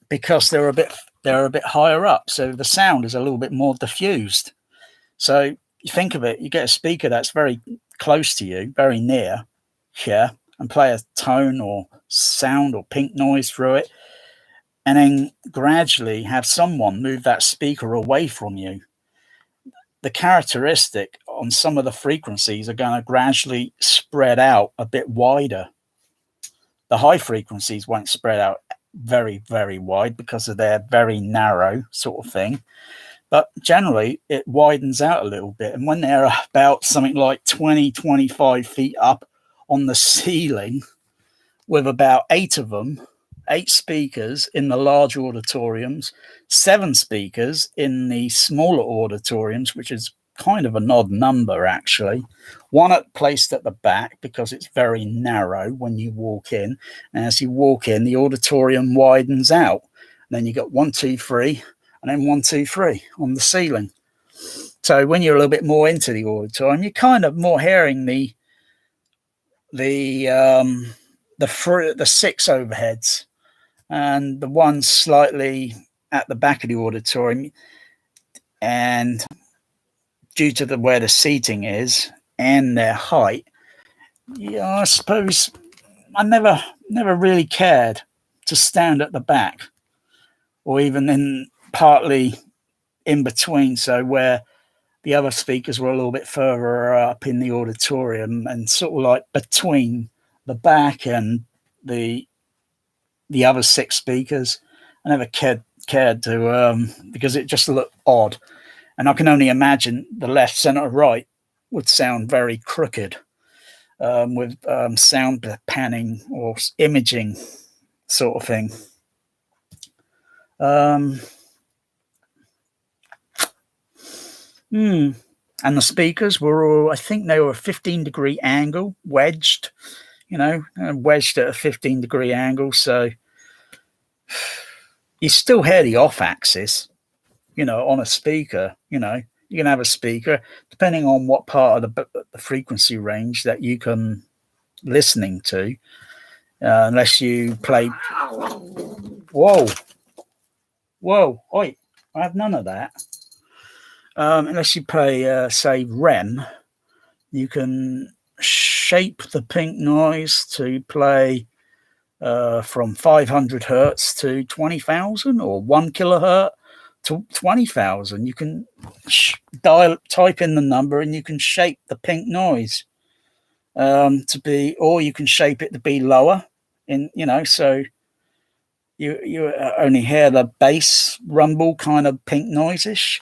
because they're a bit higher up, so the sound is a little bit more diffused. So you think of it, you get a speaker that's very close to you, very near here, and play a tone or sound or pink noise through it, and then gradually have someone move that speaker away from you. The characteristic on some of the frequencies are going to gradually spread out a bit wider. The high frequencies won't spread out very, very wide because of their very narrow sort of thing. But generally, it widens out a little bit. And when they're about something like 20, 25 feet up on the ceiling, with about 8 of them, 8 speakers in the large auditoriums, 7 speakers in the smaller auditoriums, which is kind of an odd number, actually. One placed at the back because it's very narrow when you walk in. And as you walk in, the auditorium widens out. And then you got 1, 2, 3, and then 1, 2, 3 on the ceiling. So when you're a little bit more into the auditorium, you're kind of more hearing the 6 overheads, and the one slightly at the back of the auditorium, and due to where the seating is and their height, I suppose I never really cared to stand at the back or even in partly in between, so where the other speakers were a little bit further up in the auditorium and sort of like between the back and the other 6 speakers. I never cared to because it just looked odd, and I can only imagine the left, center, right would sound very crooked with sound panning or imaging sort of thing. And the speakers were all, I think they were a 15-degree angle, wedged, wedged at a 15-degree angle. So you still hear the off axis, on a speaker. You can have a speaker, depending on what part of the frequency range that you can listening to, unless you play. Whoa, oi, I have none of that. Unless you play, say, REM, you can shape the pink noise to play from 500 hertz to 20,000, or 1 kilohertz to 20,000. You can type in the number and you can shape the pink noise to be, or you can shape it to be lower so you only hear the bass rumble kind of pink noise-ish.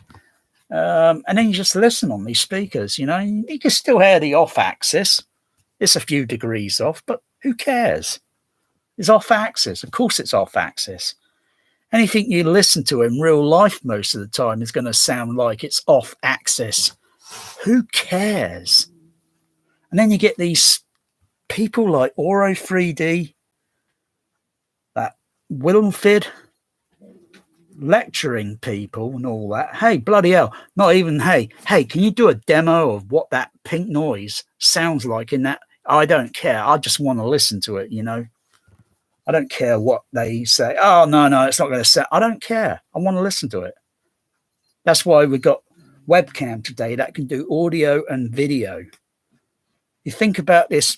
And then you just listen on these speakers, you can still hear the off axis. It's a few degrees off, but who cares? It's off axis. Of course it's off axis. Anything you listen to in real life most of the time is going to sound like it's off axis. Who cares? And then you get these people like auro3d, that Wilfred, lecturing people and all that. Hey, bloody hell, not even hey, can you do a demo of what that pink noise sounds like in that? I don't care. I just want to listen to it, I don't care what they say. Oh, no, it's not going to sound. I don't care. I want to listen to it. That's why we got webcam today that can do audio and video. You think about this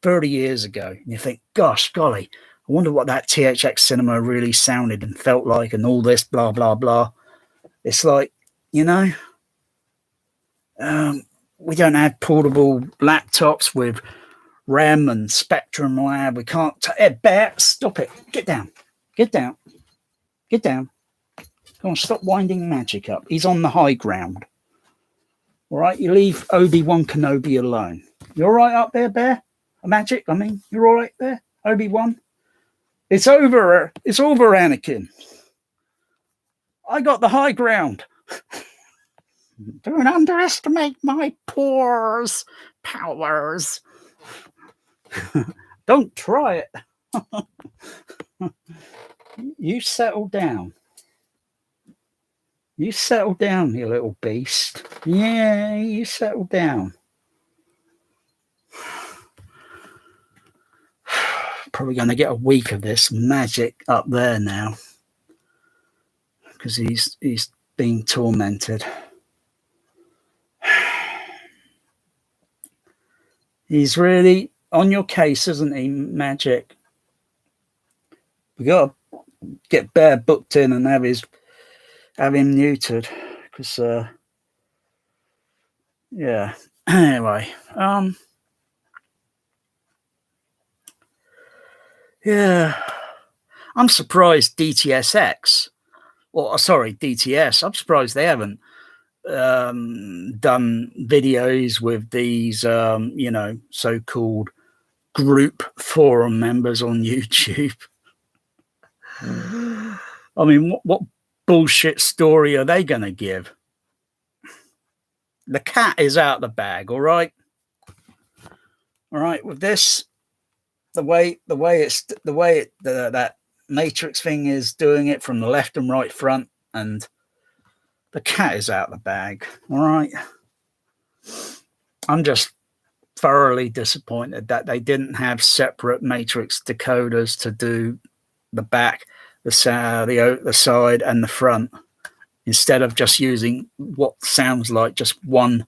30 years ago and you think, gosh, golly, I wonder what that THX cinema really sounded and felt like and all this, blah, blah, blah. It's like, we don't have portable laptops with RAM and Spectrum Lab. We can't. Bear, stop it. Get down. Come on, stop winding Magic up. He's on the high ground. All right, you leave Obi-Wan Kenobi alone. You all right up there, Bear? Magic, you're all right there, Obi-Wan? It's over, Anakin. I got the high ground. Don't underestimate my pores powers. Don't try it. You settle down. You settle down, you little beast. Yeah, you settle down. Probably going to get a week of this magic up there now, because he's being tormented. He's really on your case, isn't he, Magic? We got to get Bear booked in and have him neutered, because yeah. Anyway, yeah, I'm surprised DTSX, or sorry, DTS. I'm surprised they haven't done videos with these, you know, so-called group forum members on YouTube. I mean, what bullshit story are they going to give? The cat is out the bag, all right? All right, with this, that matrix thing is doing it from the left and right front, and the cat is out the bag, all right? I'm just thoroughly disappointed that they didn't have separate matrix decoders to do the back, the side, and the front, instead of just using what sounds like just one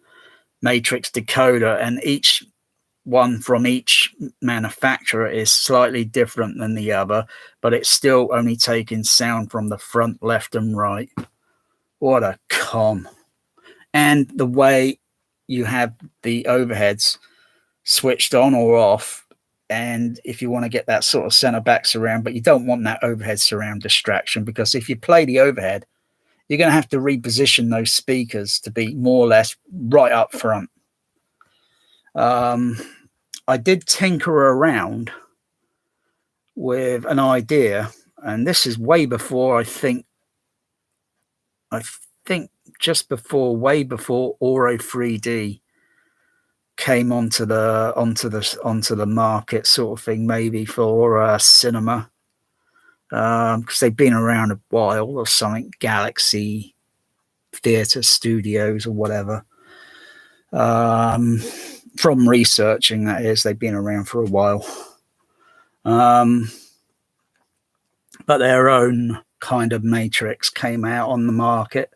matrix decoder, and each one from each manufacturer is slightly different than the other, but it's still only taking sound from the front, left, and right. What a con. And the way you have the overheads switched on or off, and if you want to get that sort of center back surround, but you don't want that overhead surround distraction, because if you play the overhead, you're going to have to reposition those speakers to be more or less right up front. I did tinker around with an idea, and this is way before, I think just before, way before auro3d came onto the market, sort of thing, maybe for cinema, because they've been around a while, or something, Galaxy Theatre Studios or whatever. From researching, that is, they've been around for a while. But their own kind of matrix came out on the market.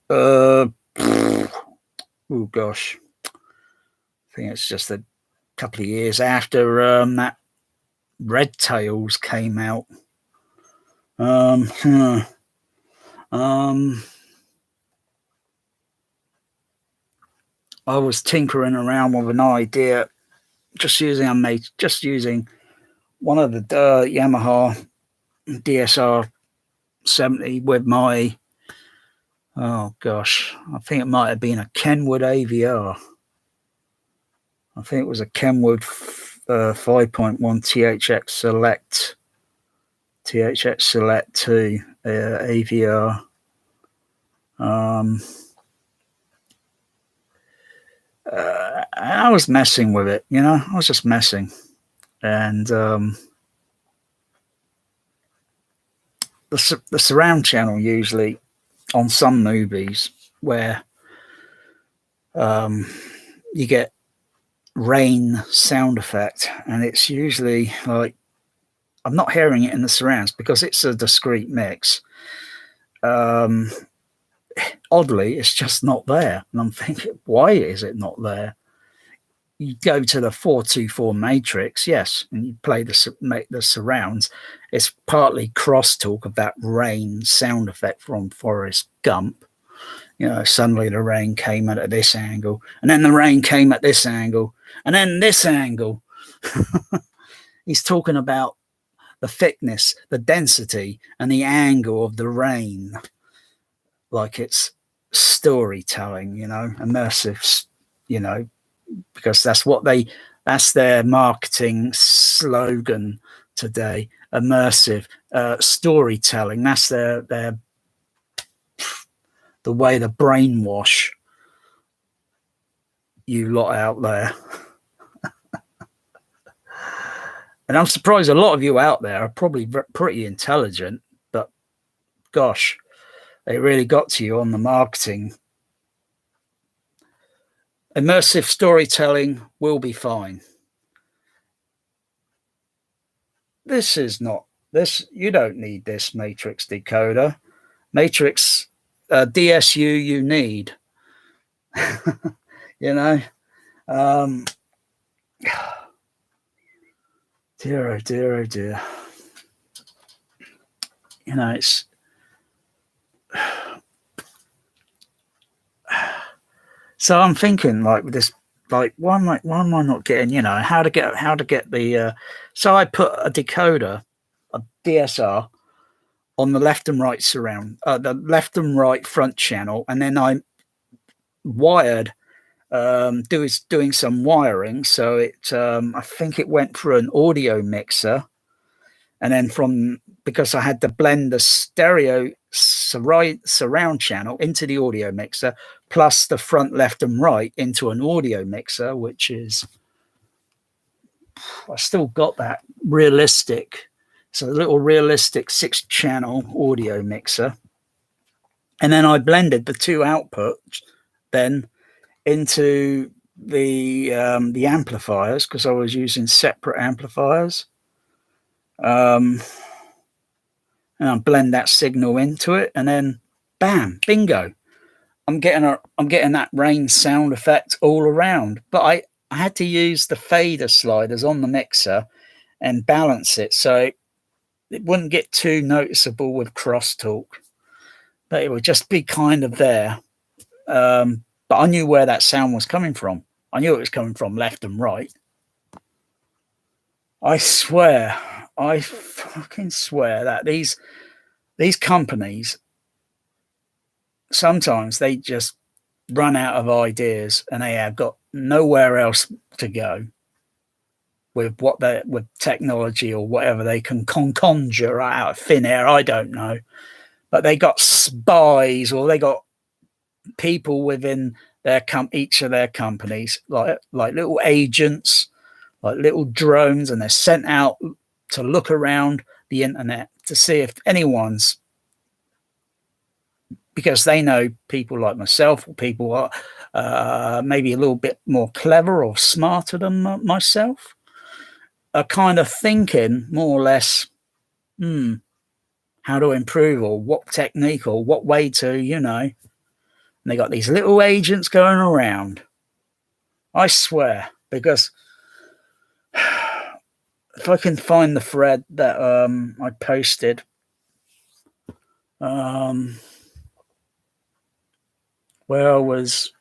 Oh gosh, I think it's just a couple of years after that Red Tails came out. I was tinkering around with an idea, just using one of the Yamaha DSR 70 with my, oh gosh, I think it might have been a Kenwood AVR. I think it was a Kenwood 5.1 THX Select 2 AVR. I was messing with it, you know. I was just messing, and the surround channel usually on some movies where you get rain sound effect, and it's usually like, I'm not hearing it in the surrounds because it's a discrete mix. Oddly, it's just not there, and I'm thinking, why is it not there? You go to the 424 matrix, yes, and you play the surrounds. It's partly crosstalk of that rain sound effect from Forrest Gump. You know, suddenly the rain came at this angle, and then the rain came at this angle, and then this angle. He's talking about the thickness, the density, and the angle of the rain, like it's storytelling, you know, immersive, you know, because that's their marketing slogan today, immersive storytelling. That's their the way to brainwash you lot out there. And I'm surprised a lot of you out there are probably pretty intelligent, but gosh, they really got to you on the marketing. Immersive storytelling will be fine. This is not this. You don't need this matrix decoder. Matrix DSU you need. You know, dear, oh dear, oh dear. You know, it's so I'm thinking like with this, like why am I not getting, you know, how to get the so I put a decoder, a DSR on the left and right surround, the left and right front channel, and then I wired doing some wiring, so it I think it went through an audio mixer, and then because I had to blend the stereo surround channel into the audio mixer plus the front left and right into an audio mixer, which is, I still got that realistic, so a little realistic 6-channel audio mixer, and then I blended the two outputs then into the amplifiers, because I was using separate amplifiers, and I blend that signal into it, and then bam, bingo, I'm getting that rain sound effect all around. But I had to use the fader sliders on the mixer and balance it so it wouldn't get too noticeable with crosstalk, but it would just be kind of there. But I knew where that sound was coming from. I knew it was coming from left and right. I swear, I fucking swear that these companies, sometimes they just run out of ideas and they have got nowhere else to go with with technology or whatever they can conjure out of thin air. I don't know, but they got spies, or they got people within each of their companies, like little agents, like little drones, and they're sent out to look around the internet to see if anyone's, because they know people like myself, or people are maybe a little bit more clever or smarter than myself, are kind of thinking more or less, how to improve, or what technique, or what way to, you know. And they got these little agents going around. I swear, because if I can find the thread that I posted, where I was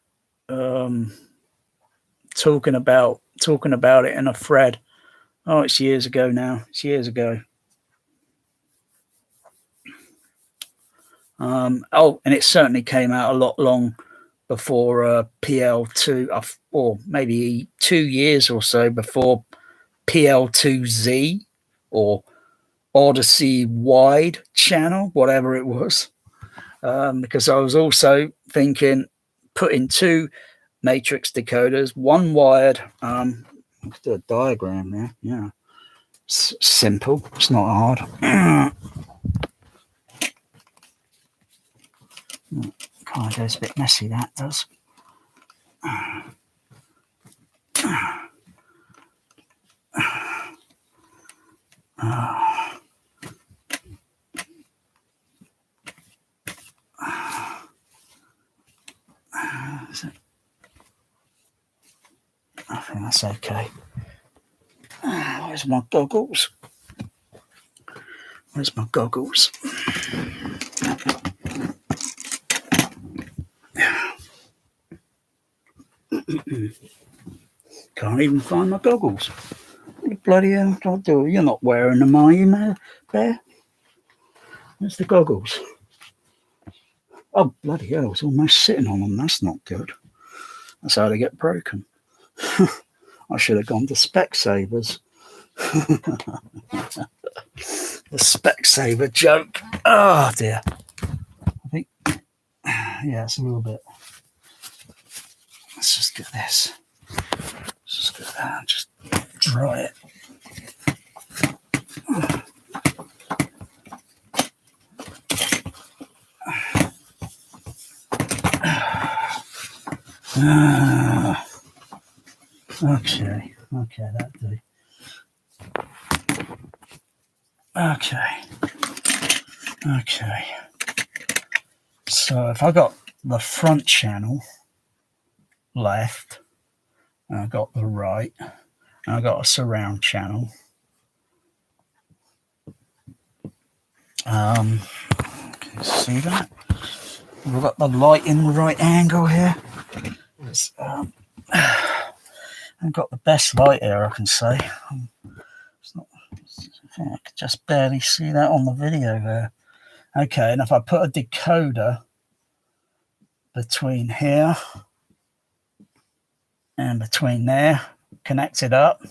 talking about it in a thread. Oh, it's years ago now. It's years ago. And it certainly came out a lot long before PL2, or maybe 2 years or so before PL2Z or Odyssey Wide channel, whatever it was. Because I was also thinking putting 2 matrix decoders, one wired. Let's do a diagram there. Yeah, it's simple. It's not hard. Kind of goes a bit messy, that does. I think that's okay. Where's my goggles? Where's my goggles? Can't even find my goggles. What the bloody hell do I do? You're not wearing them, are you, Bear? Where's the goggles? Oh, bloody hell, it's almost sitting on them. That's not good. That's how they get broken. I should have gone to Specsavers. The Specsaver joke. Oh, dear. I think Yeah, it's a little bit. Let's just get this. Let's just get that and just dry it. Okay, that'll do. Okay. So if I got the front channel left, and I got the right, and I got a surround channel. Can you see that? We've got the light in the right angle here. I've got the best light here, I can say. It's not, I think I could just barely see that on the video there. Okay, and if I put a decoder between here and between there, connect it up,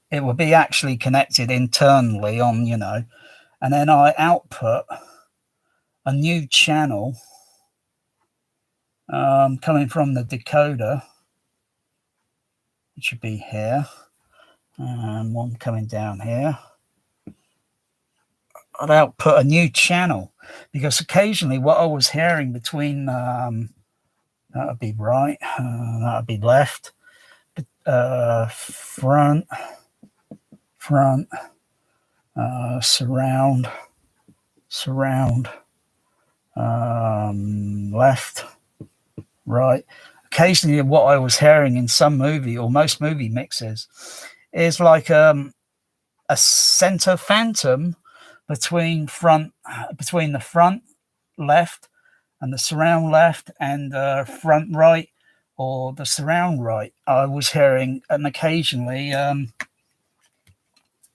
it will be actually connected internally on, you know, and then I output a new channel coming from the decoder. It should be here, and one coming down here. I'd output a new channel, because occasionally what I was hearing between that would be right, that would be left, front, surround, left, right. Occasionally what I was hearing in some movie, or most movie mixes, is like a center phantom between the front left and the surround left and front right, or the surround right. I was hearing, and occasionally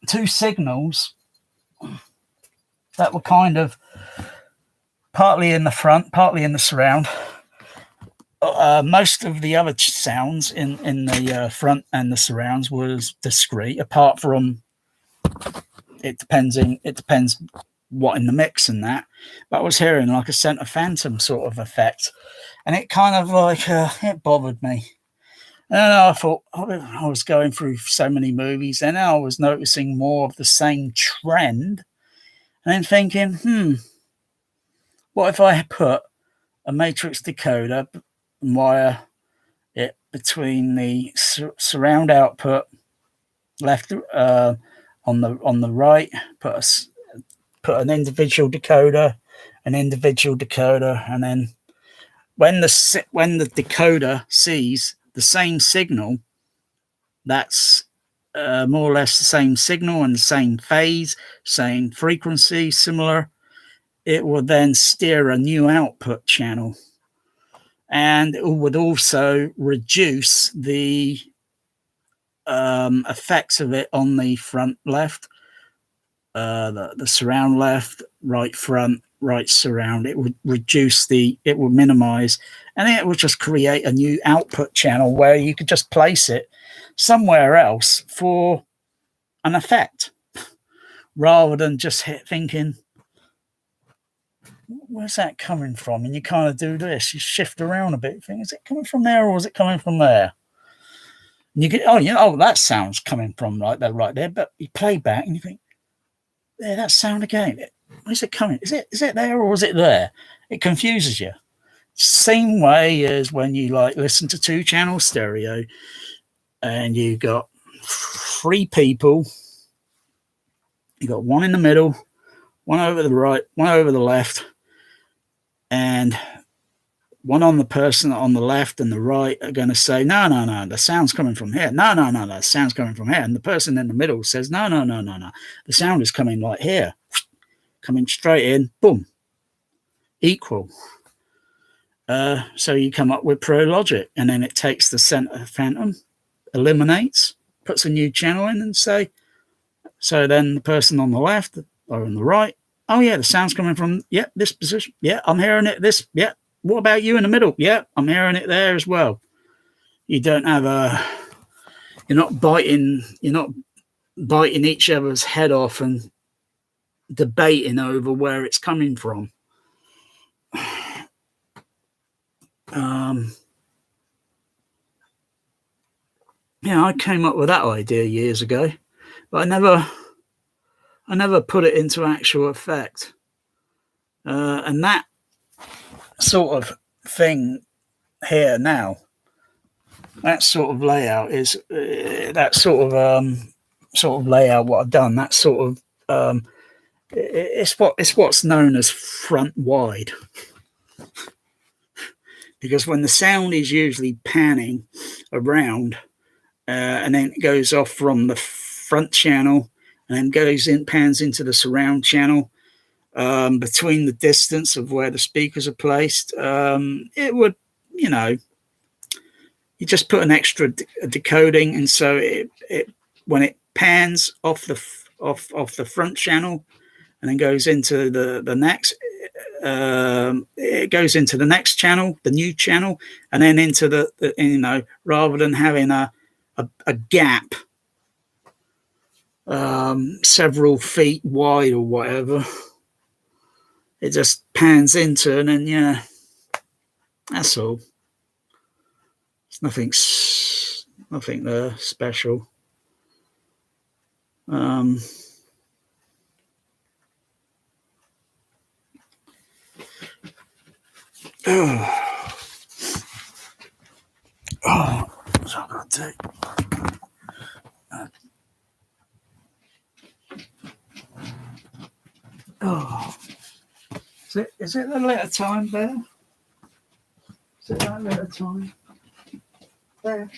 two signals that were kind of partly in the front, partly in the surround. Most of the other sounds in the front and the surrounds was discrete, apart from it depends what in the mix and that. But I was hearing like a center phantom sort of effect, and it kind of like it bothered me. And I thought, I was going through so many movies, and I was noticing more of the same trend, and then thinking, what if I put a matrix decoder and wire it between the surround output left on the right, put an individual decoder, and then when the decoder sees the same signal, that's more or less the same signal and the same phase, same frequency, similar, it will then steer a new output channel, and it would also reduce the effects of it on the front left, the surround left, right front, right surround. It would it would minimize, and it would just create a new output channel where you could just place it somewhere else for an effect, rather than just thinking, where's that coming from? And you kind of do this, you shift around a bit, you think, is it coming from there or is it coming from there? And you get, that sound's coming from right there, but you play back and you think, yeah, that sound again. Where's it coming? Is it there or is it there? It confuses you. Same way as when you like listen to 2-channel stereo and you got 3 people, you got one in the middle, one over the right, one over the left, and one on the person on the left and the right are going to say, no, the sound's coming from here. No, the sound's coming from here. And the person in the middle says, no, the sound is coming right here. Coming straight in, boom, equal. So you come up with pro logic, and then it takes the center phantom, eliminates, puts a new channel in, and so then the person on the left or on the right, oh yeah, the sound's coming from this position. Yeah, I'm hearing it. This, yeah. What about you in the middle? Yeah, I'm hearing it there as well. You don't have you're not biting each other's head off and debating over where it's coming from. Yeah, I came up with that idea years ago, but I never put it into actual effect. And that sort of thing here now, that sort of layout is that sort of layout. What I've done, that sort of it's what's known as front wide, because when the sound is usually panning around, and then it goes off from the front channel and then pans into the surround channel, between the distance of where the speakers are placed, it would, you just put an extra decoding, and so it when it pans off the front channel and then goes into the next, it goes into the next channel, the new channel, and then into the rather than having a gap several feet wide or whatever, it just pans into, and then that's all. It's nothing special. What's I got to take? Is it a little time there? Is it that little time? There.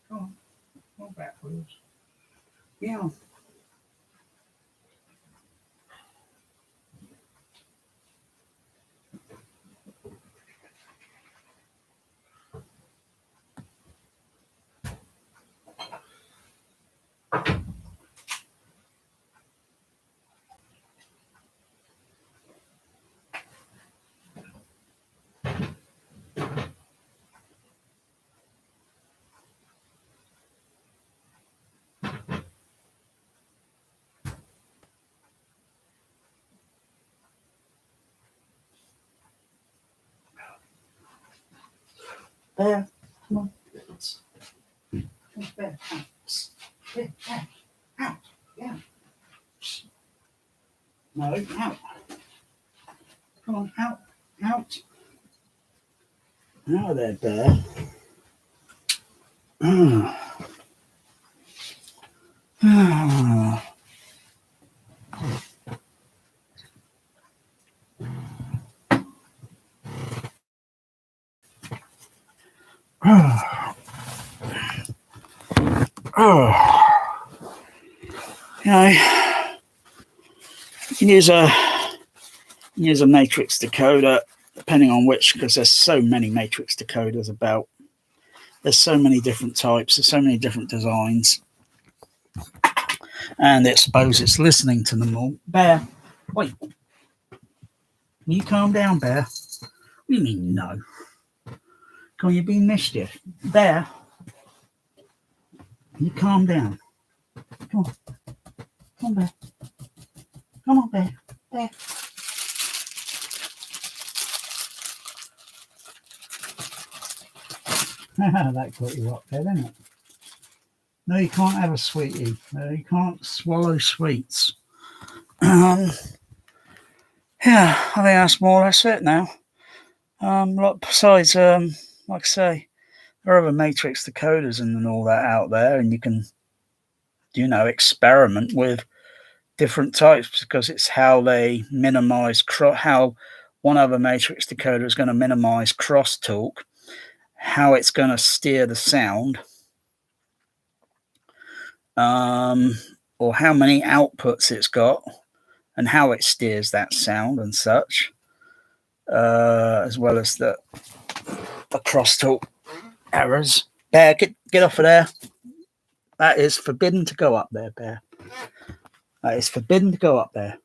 Come on backwards. Yeah. There. Come on. There. Out. Out. Yeah. No, out. Come on, out. Out. Now they're there. You can use a matrix decoder, depending on which, because there's so many matrix decoders about. There's so many different types, there's so many different designs, and I suppose it's listening to them all. Bear, wait. Will you calm down, Bear? What do you mean, no? Come on, you're being mischief. Bear, you calm down. Come on. Come on, Bear. Come on, Bear. Bear. That got you up there, didn't it? No, you can't have a sweetie. No, you can't swallow sweets. Yeah, I think that's more or less it now. Besides, like I say, there are other matrix decoders and all that out there, and you can, experiment with different types, because it's how they minimize how one other matrix decoder is going to minimize crosstalk, how it's going to steer the sound, or how many outputs it's got and how it steers that sound and such, as well as the crosstalk errors. Bear, get off of there. That is forbidden to go up there, Bear. That is forbidden to go up there.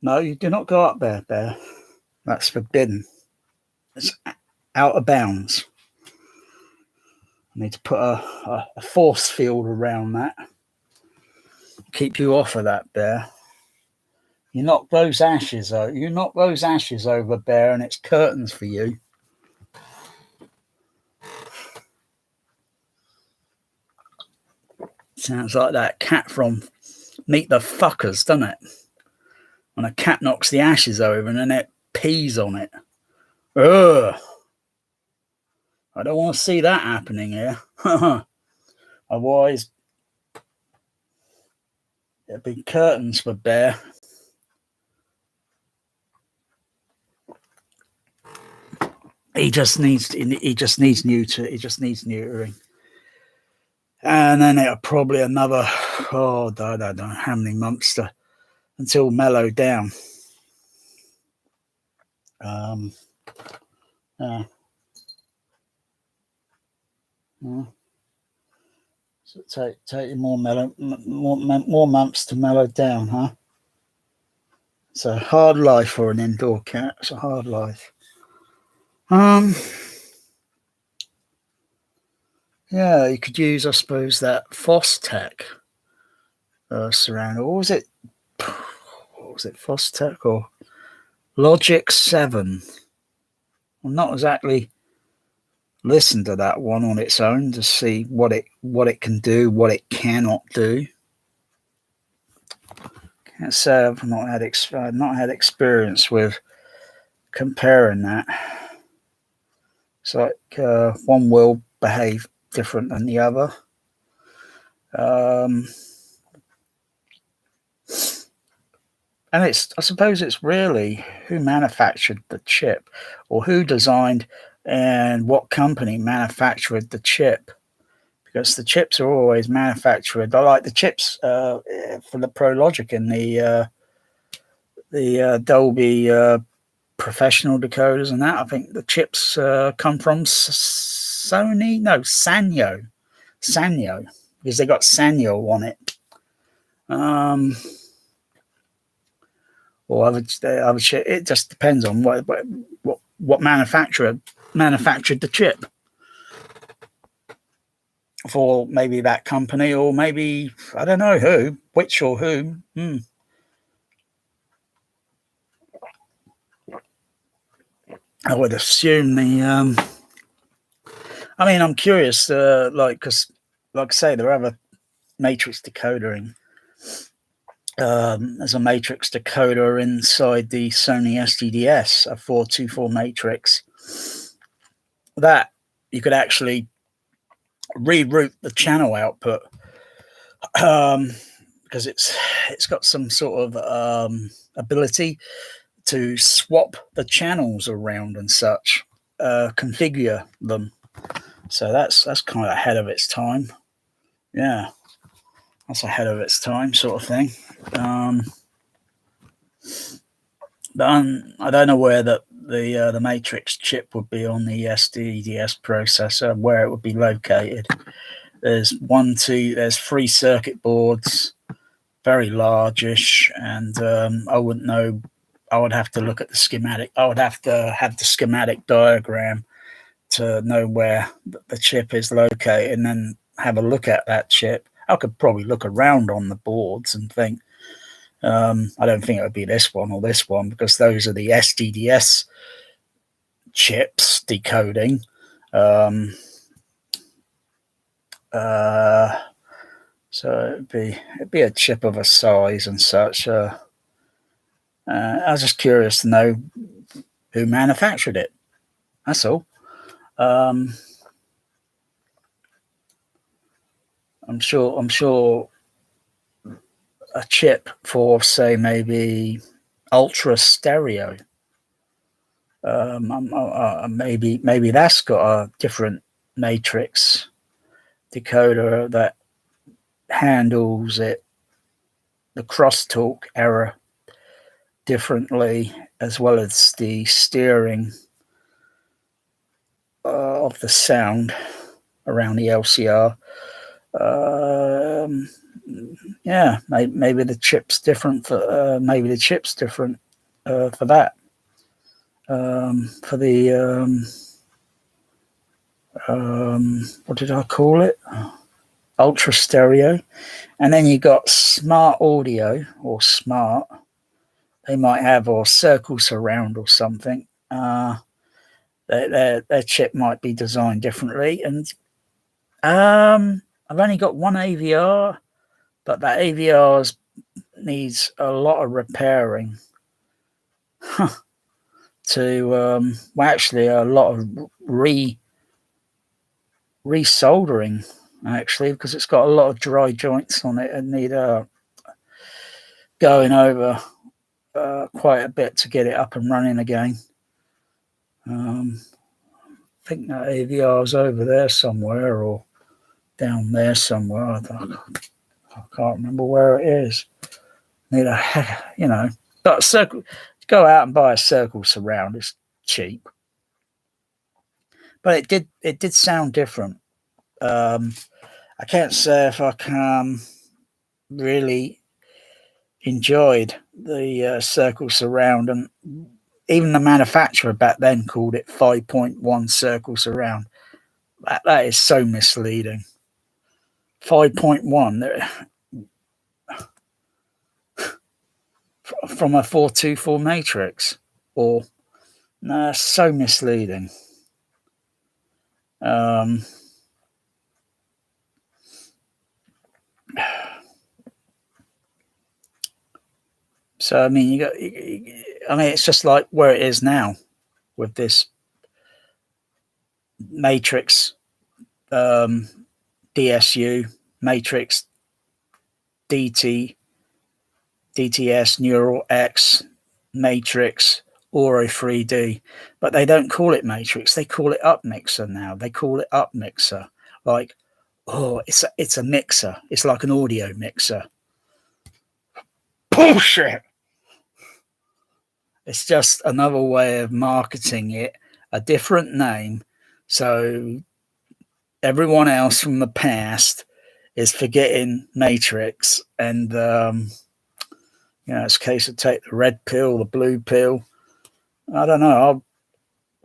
No, you do not go up there, Bear. That's forbidden. It's out of bounds. I need to put a force field around that. Keep you off of that, Bear. You knock those ashes over. You knock those ashes over, Bear, and it's curtains for you. Sounds like that cat from Meet the Fuckers, doesn't it? When a cat knocks the ashes over and then it pees on it. Ugh. I don't want to see that happening here. Otherwise, it'd be curtains for Bear. He just needs neutering. And then it'll probably another, I don't know how many months until mellowed down. Yeah. So take more months to mellow down, huh? It's a hard life for an indoor cat. It's a hard life. Yeah, you could use, I suppose, that Fostech surround. Or was it? What was it? Fostech or Logic 7? Well, not exactly listen to that one on its own to see what it can do, what it cannot do. Can't say I've not had experience with comparing that. It's like one will behave different than the other. And I suppose it's really who manufactured the chip, or who designed and what company manufactured the chip, because the chips are always manufactured. I like the chips for the Pro Logic and the Dolby professional decoders and that. I think the chips come from Sanyo, because they got Sanyo on it. Or other chip. It just depends on what manufacturer manufactured the chip for, maybe that company, or maybe I don't know who, which or who. I would assume the. I mean, I'm curious, because, like I say, there are other matrix decodering. There's a matrix decoder inside the Sony SDDS, a 424 matrix, that you could actually reroute the channel output, because it's got some sort of ability to swap the channels around and such, configure them. So that's kind of ahead of its time. Yeah, that's ahead of its time, sort of thing. But I don't know where the matrix chip would be on the SDDS processor, where it would be located. There's 3 circuit boards, very largish, and I wouldn't know. I would have to look at the schematic. I would have to have the schematic diagram to know where the chip is located, and then have a look at that chip. I could probably look around on the boards and think, I don't think it would be this one or this one, because those are the SDDS chips decoding. So it'd be a chip of a size and such. I was just curious to know who manufactured it. That's all. I'm sure a chip for, say, maybe ultra stereo. Maybe that's got a different matrix decoder that handles the crosstalk error differently, as well as the steering of the sound around the LCR. Yeah, maybe the chip's different for for that. For the what did I call it? Ultra stereo. And then you got smart audio, or smart, they might have, or circle surround or something. Their chip might be designed differently. And I've only got one AVR, but that AVR needs a lot of repairing. Well, actually, a lot of resoldering, actually, because it's got a lot of dry joints on it and need going over quite a bit to get it up and running again. I think that AVR is over there somewhere, or down there somewhere. I can't remember where it is. Need a, but circle. Go out and buy a circle surround. It's cheap, but it did sound different. I can't say if I can really enjoyed the circle surround, and even the manufacturer back then called it 5.1 circle surround. That is so misleading. 5.1 from a 424 matrix, or no, so misleading. So I mean, it's just like where it is now with this matrix DSU, matrix DTS, Neural X, matrix, auro3d, but they don't call it matrix. They call it upmixer now. They call it upmixer. Like, oh, it's a mixer. It's like an audio mixer. Bullshit. It's just another way of marketing it, a different name, so everyone else from the past is forgetting matrix, and it's a case of take the red pill, the blue pill. I don't know.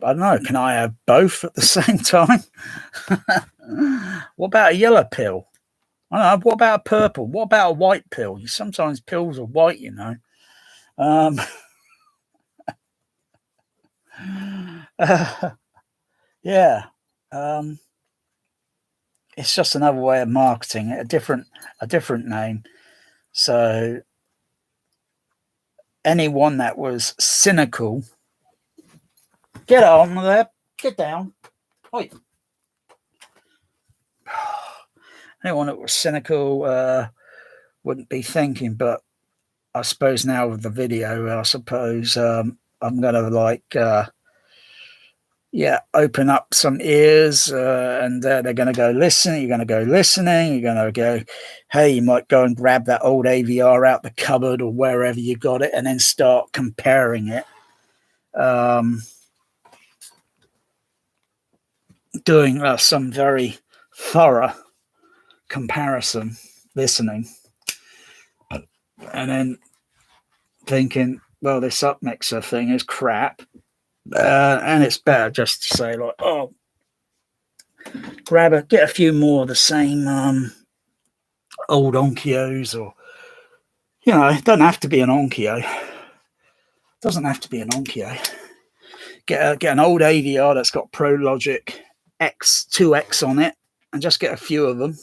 I don't know. Can I have both at the same time? What about a yellow pill? I don't know. What about a purple? What about a white pill? Sometimes pills are white, Yeah. It's just another way of marketing it, a different name. So anyone that was cynical, get on there, get down. Oi. Anyone that was cynical wouldn't be thinking, but I suppose now with the video, I suppose I'm going to open up some ears, and they're going to go listen. You're going to go listening. You're going to go, hey, you might go and grab that old AVR out the cupboard or wherever you got it, and then start comparing it. Doing some very thorough comparison, listening, and then thinking, well, this upmixer thing is crap. And it's better just to say, like, oh, get a few more of the same old Onkios, or it doesn't have to be an Onkyo. Get an old AVR that's got ProLogic X2X on it, and just get a few of them,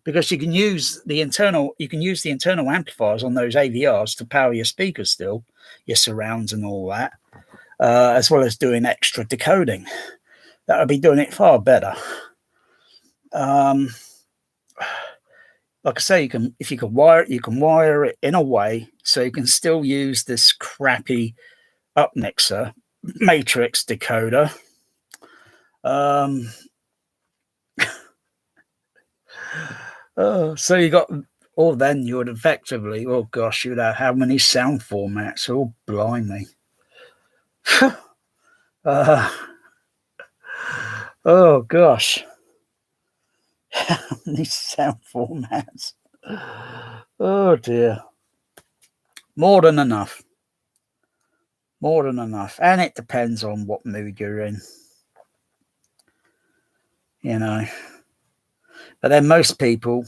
because you can use the internal amplifiers on those AVRs to power your speakers still, your surrounds and all that. As well as doing extra decoding. That would be doing it far better. Like I say, if you can wire it in a way so you can still use this crappy upmixer matrix decoder. So you got, or then you would effectively, oh gosh, you'd have how many sound formats? Oh, blimey. Oh gosh. How many sound formats? Oh dear. More than enough. And it depends on what mood you're in. But then most people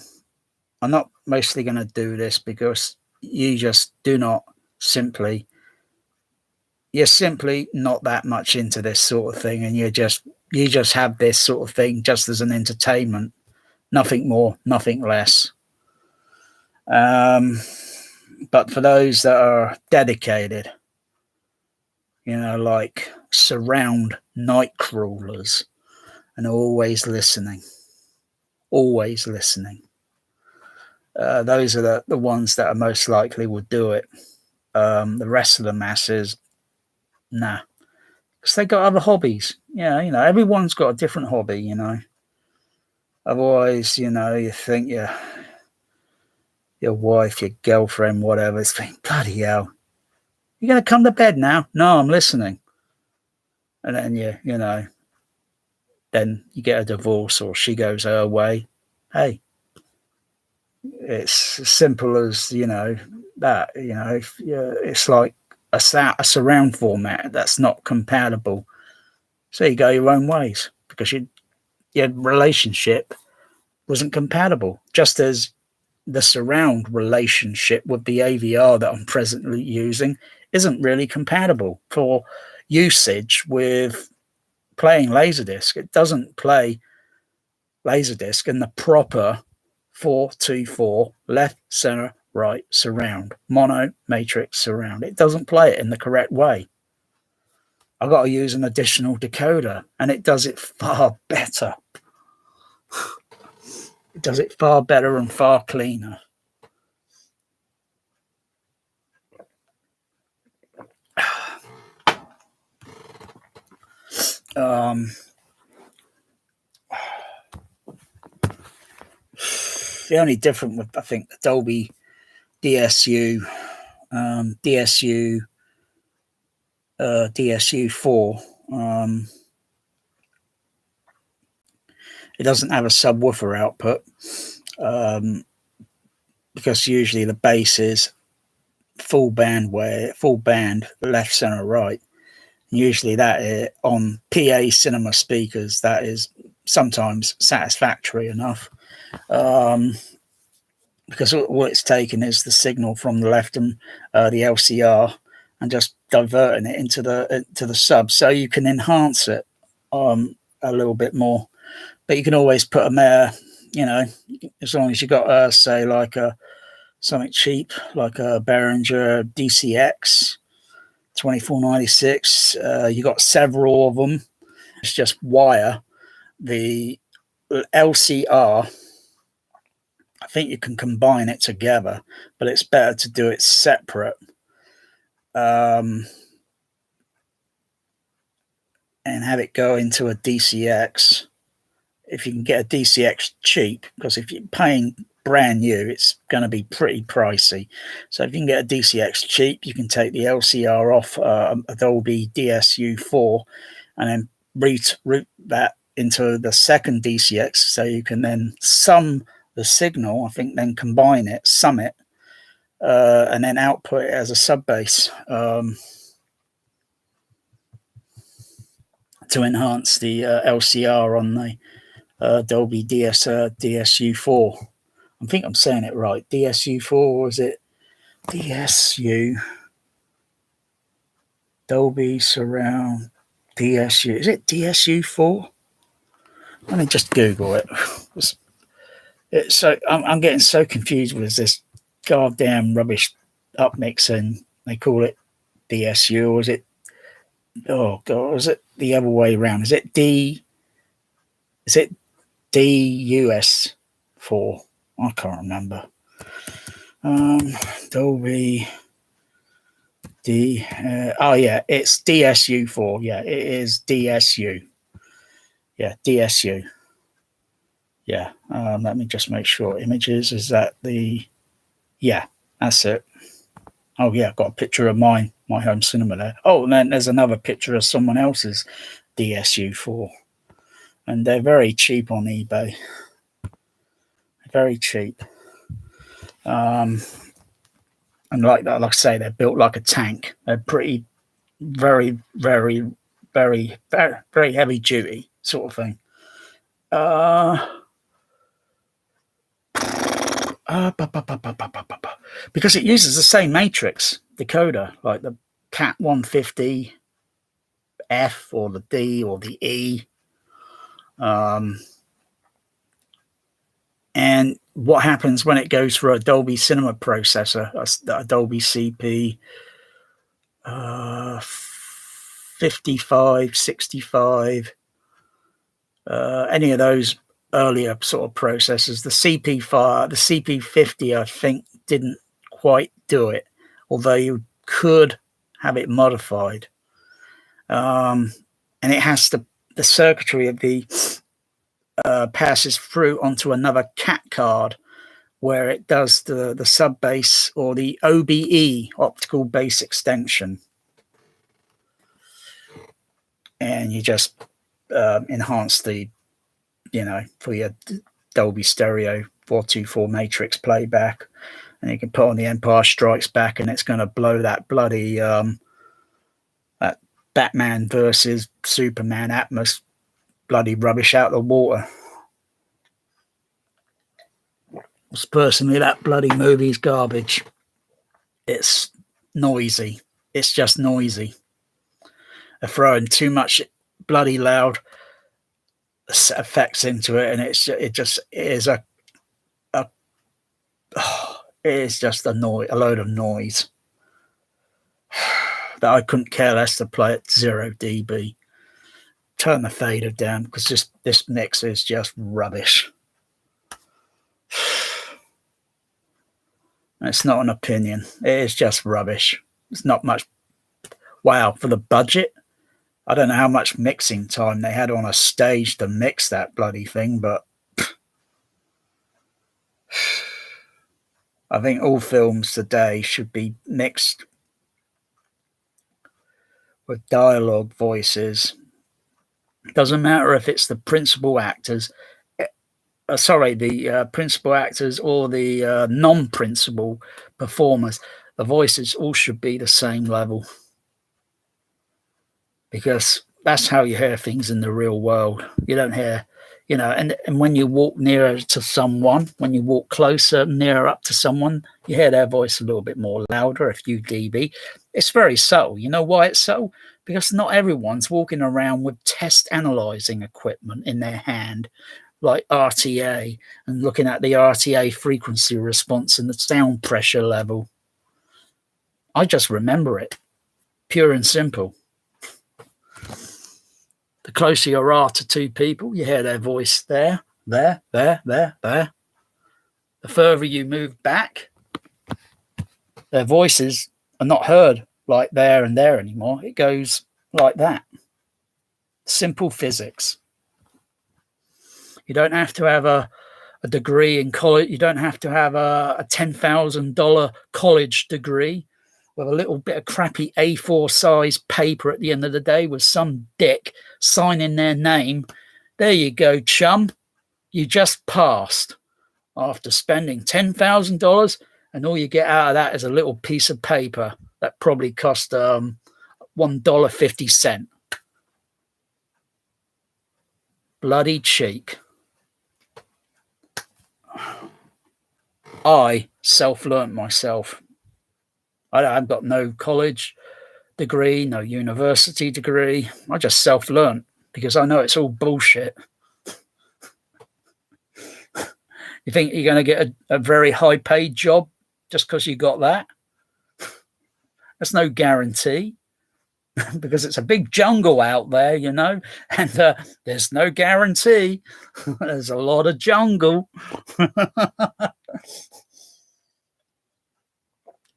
are not mostly going to do this because you just do not simply not that much into this sort of thing, and you just have this sort of thing just as an entertainment, nothing more, nothing less. But for those that are dedicated, like surround night crawlers and always listening, those are the ones that are most likely would do it. The rest of the masses, nah, because they got other hobbies. Yeah, everyone's got a different hobby. Otherwise, you think your wife, your girlfriend, whatever, is thinking, bloody hell, you gonna come to bed now? No, I'm listening. And then then you get a divorce or she goes her way. Hey, it's as simple as that. It's like a surround format that's not compatible. So you go your own ways because your relationship wasn't compatible. Just as the surround relationship with the AVR that I'm presently using isn't really compatible for usage with playing Laserdisc. It doesn't play Laserdisc in the proper 4-2-4 left, center, right surround, mono matrix surround. It doesn't play it in the correct way. I've got to use an additional decoder, and it does it far better. It does it far better and far cleaner. The only difference with, I think, the Dolby DSU, DSU4, it doesn't have a subwoofer output, because usually the bass is full band left, center, right. Usually that on PA cinema speakers, that is sometimes satisfactory enough, because what it's taken is the signal from the left and the LCR and just diverting it into the sub, so you can enhance it a little bit more. But you can always put them there, as long as you got say like something cheap like a Behringer DCX 2496. You got several of them. It's just wire the LCR. I think you can combine it together, but it's better to do it separate. And have it go into a DCX. If you can get a DCX cheap, because if you're paying brand new, it's going to be pretty pricey. So if you can get a DCX cheap, you can take the LCR off a Dolby DSU4 and then route that into the second DCX, so you can then sum the signal. I think then combine it, sum it, and then output it as a sub bass to enhance the LCR on the Dolby DSU4. I think I'm saying it right. DSU4, or is it DSU? Dolby Surround DSU. Is it DSU4? Let me just Google it. So I'm getting so confused with this goddamn rubbish upmixing. They call it DSU, or is it? Oh god, is it the other way around? Is it DUS4? I can't remember. Dolby D. Oh yeah, it's DSU4. Yeah, it is DSU. Yeah, DSU. Yeah. Let me just make sure. Images, is that the? Yeah, that's it. Oh yeah, I've got a picture of my home cinema there. Oh, and then there's another picture of someone else's DSU4, and they're very cheap on eBay. Very cheap. And like I say, they're built like a tank. They're pretty, very, very, very, very, very heavy duty sort of thing. Because it uses the same matrix. decoder, like the Cat 150 F or the D or the E. And what happens when it goes through a Dolby Cinema processor, a Dolby CP 55, 65, any of those earlier sort of processors. The CP5, the CP50, I think, didn't quite do it, although you could have it modified. And it has to, the circuitry of the passes through onto another CAT card where it does the sub bass or the OBE, optical bass extension. And you just enhance the, for your Dolby Stereo 424 matrix playback. And you can put on the Empire Strikes Back, and it's going to blow that bloody that Batman versus Superman Atmos bloody rubbish out the water. Personally, that bloody movie's garbage. It's noisy. It's just noisy. They're throwing too much bloody loud effects into it, and it is just a load of noise that I couldn't care less to play at 0 dB. Turn the fader down because this mix is just rubbish. It's not an opinion. It is just rubbish. It's not much. Wow, for the budget, I don't know how much mixing time they had on a stage to mix that bloody thing, but I think all films today should be mixed with dialogue voices. It doesn't matter if it's the principal actors, the principal actors or the non-principal performers. The voices all should be the same level, because that's how you hear things in the real world. You don't hear, and when you walk nearer to someone, when you walk closer, nearer up to someone, you hear their voice a little bit more louder, a few dB. It's very subtle. You know why it's subtle? Because not everyone's walking around with test analyzing equipment in their hand, like RTA, and looking at the RTA frequency response and the sound pressure level. I just remember it, pure and simple. The closer you are to two people, you hear their voice there. The further you move back, their voices are not heard like there and there anymore. It goes like that. Simple physics. You don't have to have a degree in college. You don't have to have a $10,000 college degree with a little bit of crappy A4 size paper at the end of the day with some dick signing their name. There you go, chum. You just passed after spending $10,000, and all you get out of that is a little piece of paper that probably cost $1.50. Bloody cheek. I self-learned myself. I've got no college degree, no university degree. I just self-learned because I know it's all bullshit. You think you're going to get a very high-paid job just because you got that? That's no guarantee, because it's a big jungle out there, and there's no guarantee. There's a lot of jungle.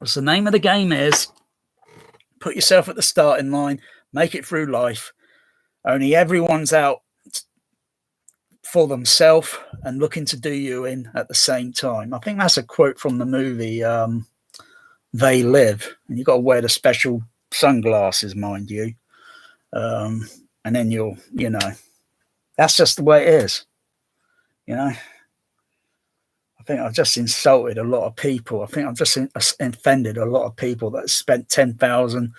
So the name of the game is put yourself at the starting line, make it through life. Only everyone's out for themselves and looking to do you in at the same time. I think that's a quote from the movie They Live. And you've got to wear the special sunglasses, mind you. And then you'll, that's just the way it is. I think I've just insulted a lot of people. I think I've just offended a lot of people that spent $10,000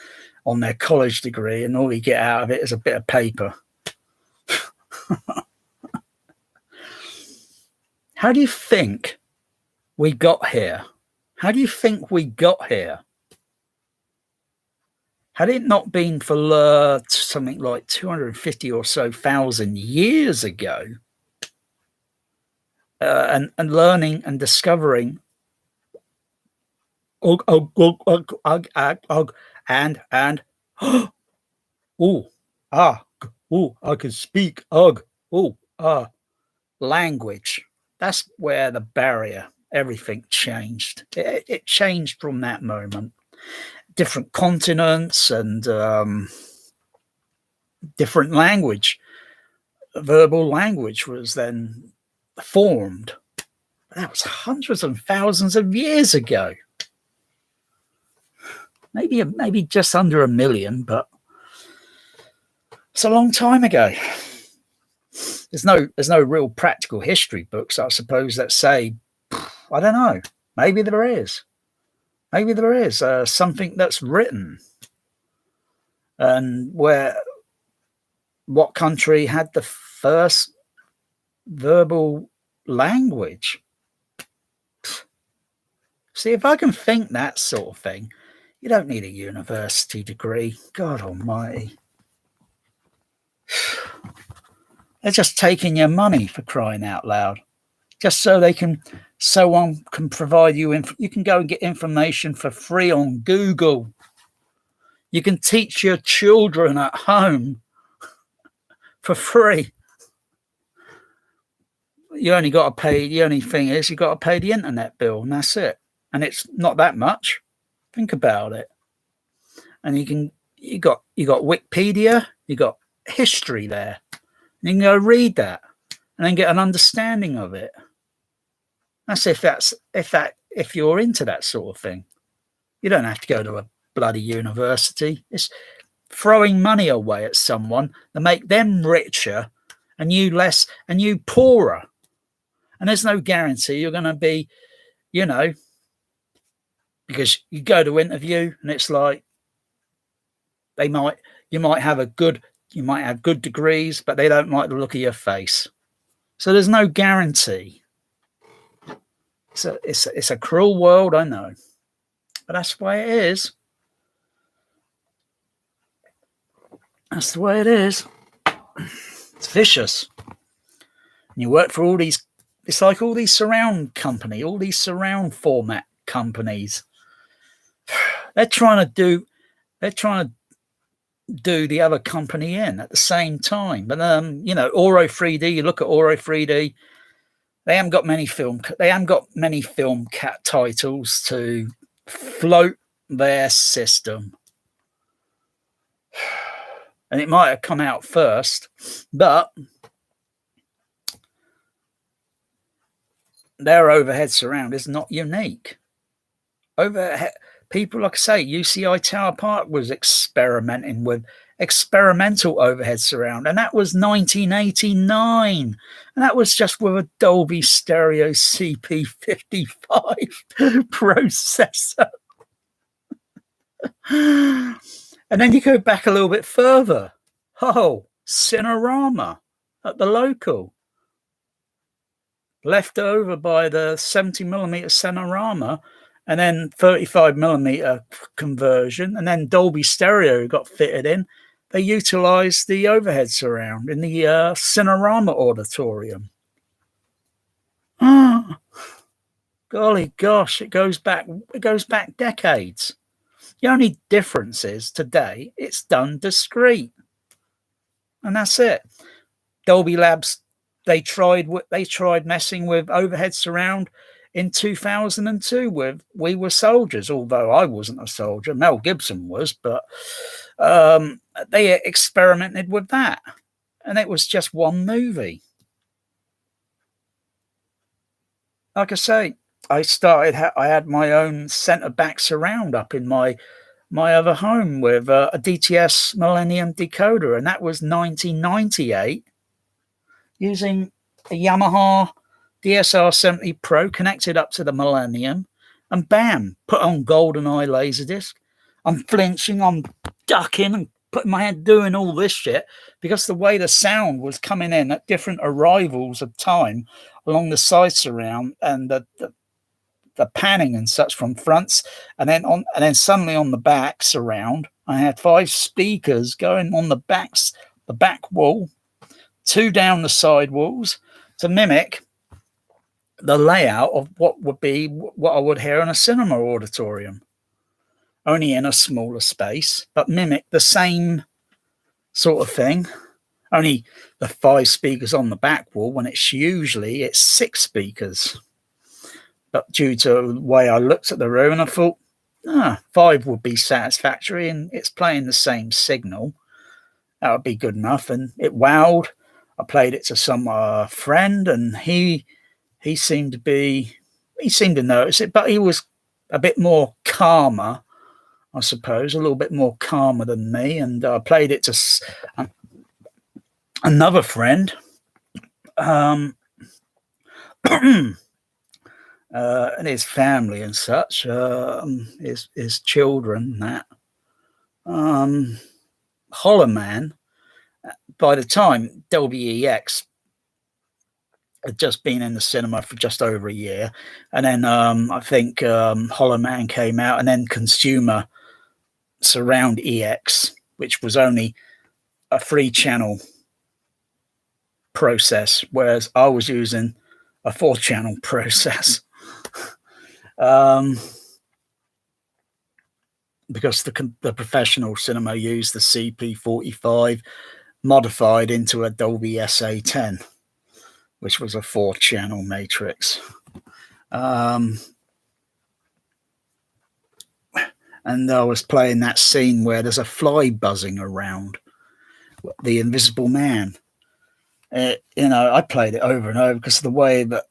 on their college degree, and all you get out of it is a bit of paper. How do you think we got here? How do you think we got here? Had it not been for something like 250 or so thousand years ago, and learning and discovering and I can speak language. That's where the barrier, everything changed. It changed from that moment. Different continents and different language, verbal language was then formed. That was hundreds and thousands of years ago. Maybe just under 1 million, but it's a long time ago. There's no real practical history books, I suppose, that say, I don't know, maybe there is. Maybe there is something that's written. And what country had the first verbal language? See, if I can think that sort of thing, you don't need a university degree. God almighty. They're just taking your money, for crying out loud. Just so someone can provide you, you can go and get information for free on Google. You can teach your children at home for free. You only got to pay, the only thing is you've got to pay the internet bill, and that's it. And it's not that much. Think about it. And you got Wikipedia, you got history there. You can go read that and then get an understanding of it. That's if you're into that sort of thing. You don't have to go to a bloody university. It's throwing money away at someone to make them richer and you less and you poorer. And there's no guarantee you're going to be, because you go to interview and it's like you might have good degrees, but they don't like the look of your face. So there's no guarantee. So it's a cruel world, I know, but that's the way it is. That's the way it is. It's vicious. And you work for all these. It's like all these surround format companies. They're trying to do the other company in at the same time. But auro3d. You look at auro3d. They haven't got many film cat titles to float their system, and it might have come out first, but their overhead surround is not unique. Overhead people, like I say, UCI Tower Park was experimenting with experimental overhead surround, and that was 1989, and that was just with a Dolby Stereo CP55 processor. And then you go back a little bit further. Cinerama at the local, left over by the 70mm Cinerama, and then 35mm conversion, and then Dolby Stereo got fitted in. They utilised the overhead surround in the Cinerama auditorium. Golly gosh, it goes back decades. The only difference is today it's done discreet, and that's it. Dolby Labs, they tried messing with overhead surround in 2002 with We Were Soldiers, although I wasn't a soldier. Mel Gibson was, but they experimented with that, and it was just one movie. Like I say, I had my own centre back surround up in my other home with a DTS Millennium decoder, and that was 1998, using a Yamaha DSR 70 Pro connected up to the Millennium, and bam, put on GoldenEye Laserdisc. I'm flinching, I'm ducking and putting my head, doing all this shit, because the way the sound was coming in at different arrivals of time along the side surround and the panning and such from fronts, and then suddenly on the back surround, I had 5 speakers going on the back wall, 2 down the side walls, to mimic the layout of what would be what I would hear in a cinema auditorium, only in a smaller space, but mimic the same sort of thing. Only the 5 speakers on the back wall, when it's 6 speakers. But due to the way I looked at the room, I thought, 5 would be satisfactory, and it's playing the same signal. That would be good enough. And it wowed. I played it to some friend, and he seemed to notice it, but he was a bit more calmer, I suppose, a little bit more calmer than me. And I played it to another friend, and his family and such, his children, that. Hollow Man, by the time Dolby EX had just been in the cinema for just over a year, and then I think Hollow Man came out, and then Consumer Surround EX, which was only a 3-channel process, whereas I was using a 4-channel process. Because the professional cinema used the CP45 modified into a Dolby SA10, which was a 4-channel matrix. And I was playing that scene where there's a fly buzzing around, the Invisible Man. I played it over and over because of the way that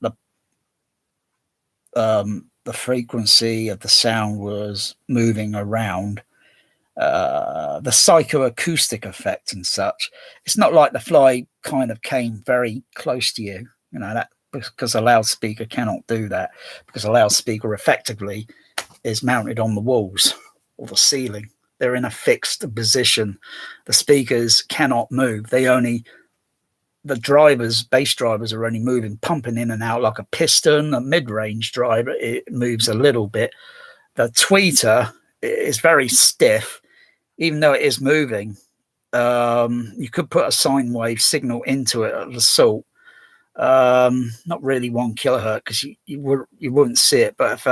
the frequency of the sound was moving around, the psychoacoustic effect and such. It's not like the fly kind of came very close to you, that, because a loudspeaker cannot do that, because a loudspeaker effectively is mounted on the walls or the ceiling. They're in a fixed position. The speakers cannot move. The bass drivers are only moving, pumping in and out like a piston. A mid-range driver, it moves a little bit. The tweeter is very stiff, even though it is moving. You could put a sine wave signal into it at the salt. Not really 1 kilohertz, because you wouldn't see it. But if,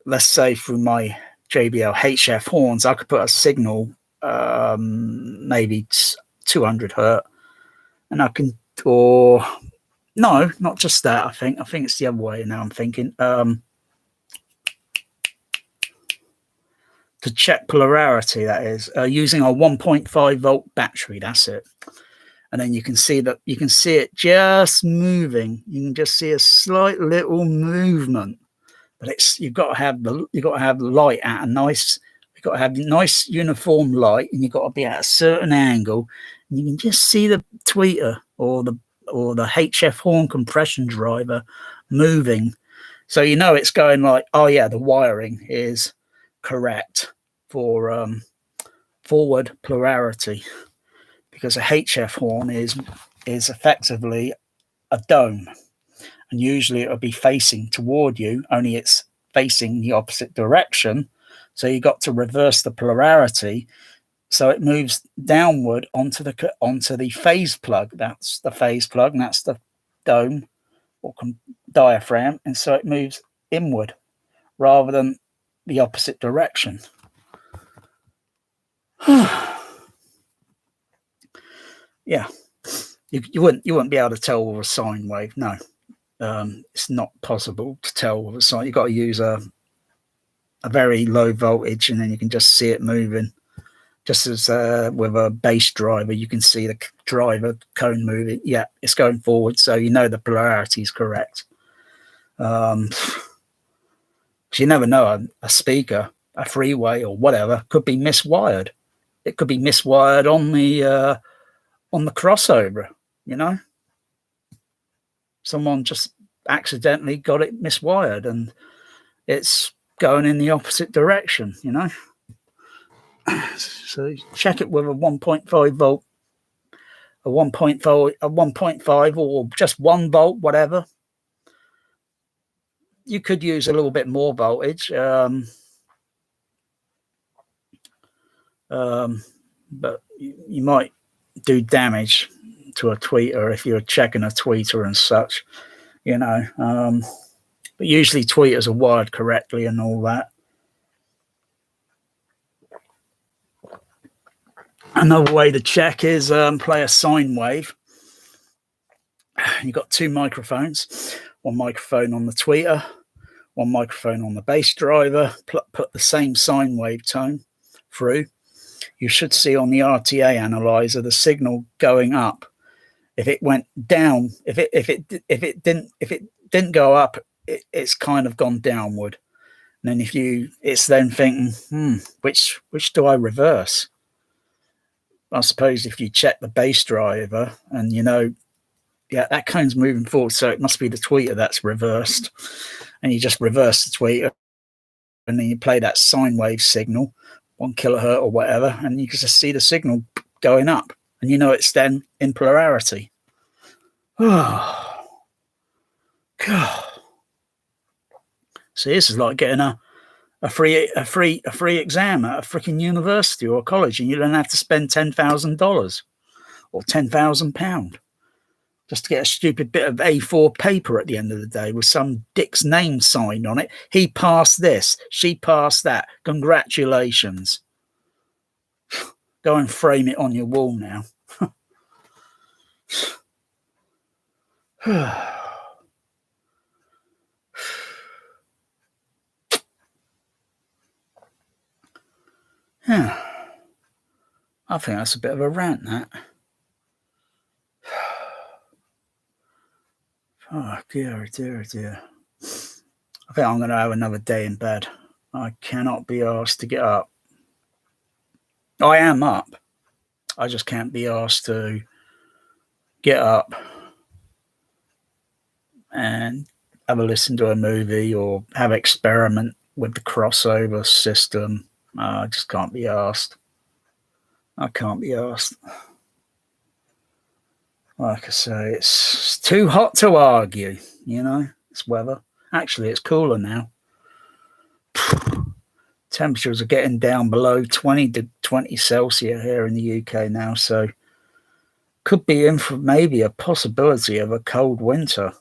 let's say through my JBL HF horns, I could put a signal, maybe 200 hertz. And I can, or no, not just that. I think it's the other way now. I'm thinking to check polarity. That is using a 1.5 volt battery. That's it. And then you can see it just moving. You can just see a slight little movement. But you've got to have the light at a nice. You've got to have nice uniform light, and you've got to be at a certain angle. And you can just see the tweeter or the HF horn compression driver moving. So it's going like, oh yeah, the wiring is correct for forward polarity, because a HF horn is effectively a dome, and usually it'll be facing toward you, only it's facing the opposite direction. So you got to reverse the polarity. So it moves downward onto the phase plug. That's the phase plug, and that's the dome or diaphragm. And so it moves inward rather than the opposite direction. Yeah, you wouldn't be able to tell with a sine wave. No, it's not possible to tell with a sine. You've got to use a very low voltage, and then you can just see it moving. Just as with a bass driver, you can see the driver cone moving. Yeah, it's going forward, so the polarity is correct. Because you never know, a speaker, a freeway or whatever, could be miswired. It could be miswired on the crossover. Someone just accidentally got it miswired, and it's going in the opposite direction. So check it with a 1.5 volt, a 1.5, or just 1 volt, whatever. You could use a little bit more voltage. But you might do damage to a tweeter if you're checking a tweeter and such, you know. But usually tweeters are wired correctly and all that. Another way to check is play a sine wave. You've got two microphones, one microphone on the tweeter, one microphone on the bass driver, put the same sine wave tone through. You should see on the RTA analyzer the signal going up. If it went down, if it didn't go up, it's kind of gone downward. And then it's then thinking, which do I reverse? I suppose if you check the bass driver and yeah, that cone's moving forward, so it must be the tweeter that's reversed. And you just reverse the tweeter, and then you play that sine wave signal, 1 kilohertz or whatever, and you can just see the signal going up, and it's then in polarity. Oh, God. See, this is like getting a free exam at a freaking university or a college, and you don't have to spend $10,000 or £10,000 just to get a stupid bit of A4 paper at the end of the day with some dick's name signed on it. He passed this, she passed that. Congratulations. Go and frame it on your wall now. Yeah, I think that's a bit of a rant, that. Oh, dear. I think I'm going to have another day in bed. I cannot be asked to get up. I am up. I just can't be asked to get up and have a listen to a movie or have an experiment with the crossover system. I just can't be asked. I can't be asked. Like I say, it's too hot to argue, It's weather. Actually, it's cooler now. Temperatures are getting down below 20 Celsius here in the UK now, so could be in for maybe a possibility of a cold winter.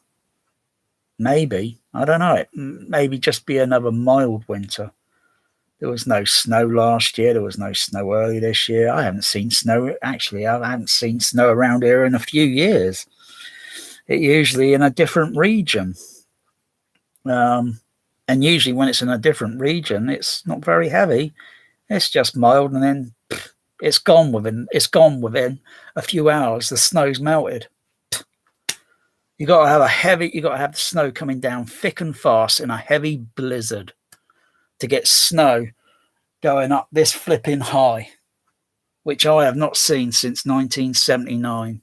Maybe. I don't know. It maybe just be another mild winter. There was no snow last year. There was no snow early this year. I haven't seen snow. Actually, I haven't seen snow around here in a few years. It's usually in a different region. And usually when it's in a different region, it's not very heavy. It's just mild, and then it's gone within a few hours. The snow's melted. You got to have the snow coming down thick and fast in a heavy blizzard to get snow going up this flipping high, which I have not seen since 1979.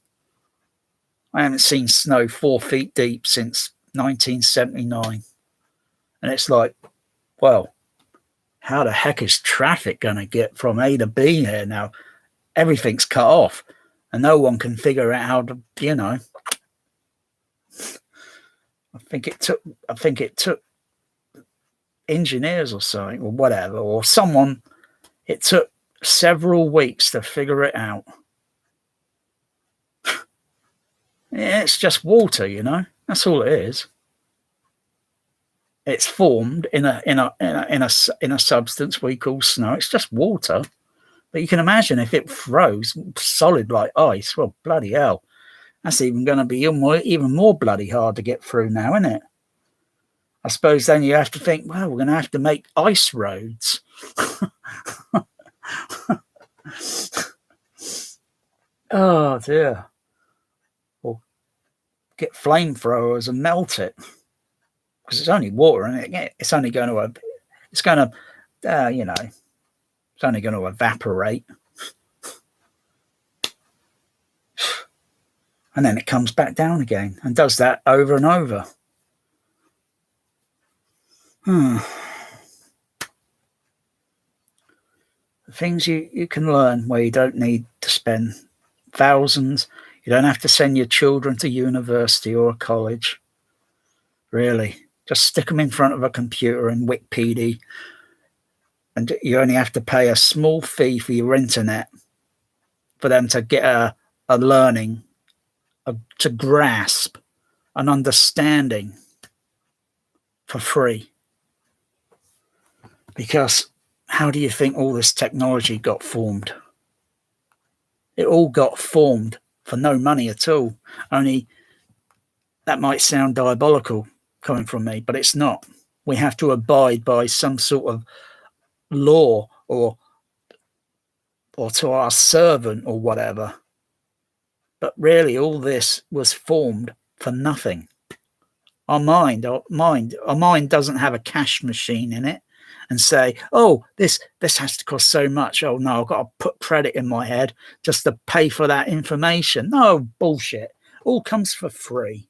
I haven't seen snow 4 feet deep since 1979. And it's like, well, how the heck is traffic going to get from A to B here now? Everything's cut off and no one can figure out how to, I think it took engineers or something or whatever, or someone, it took several weeks to figure it out. Yeah, it's just water, That's all it is. It's formed in a substance we call snow. It's just water. But you can imagine if it froze solid like ice, well, bloody hell. That's even going to be even more bloody hard to get through now, isn't it? I suppose then you have to think, well, we're going to have to make ice roads. Oh, dear. Or get flamethrowers and melt it. Because it's only water, and it's only going to, it's only going to evaporate. And then it comes back down again and does that over and over. The things you can learn where you don't need to spend thousands. You don't have to send your children to university or a college. Really. Just stick them in front of a computer and Wikipedia and you only have to pay a small fee for your internet for them to get a learning, to grasp an understanding for free. Because how do you think all this technology got formed? It all got formed for no money at all. Only that might sound diabolical coming from me, but it's not. We have to abide by some sort of law or to our servant or whatever. But really, all this was formed for nothing. Our mind doesn't have a cash machine in it and say, oh, this has to cost so much. Oh no, I've got to put credit in my head just to pay for that information. No, bullshit. All comes for free.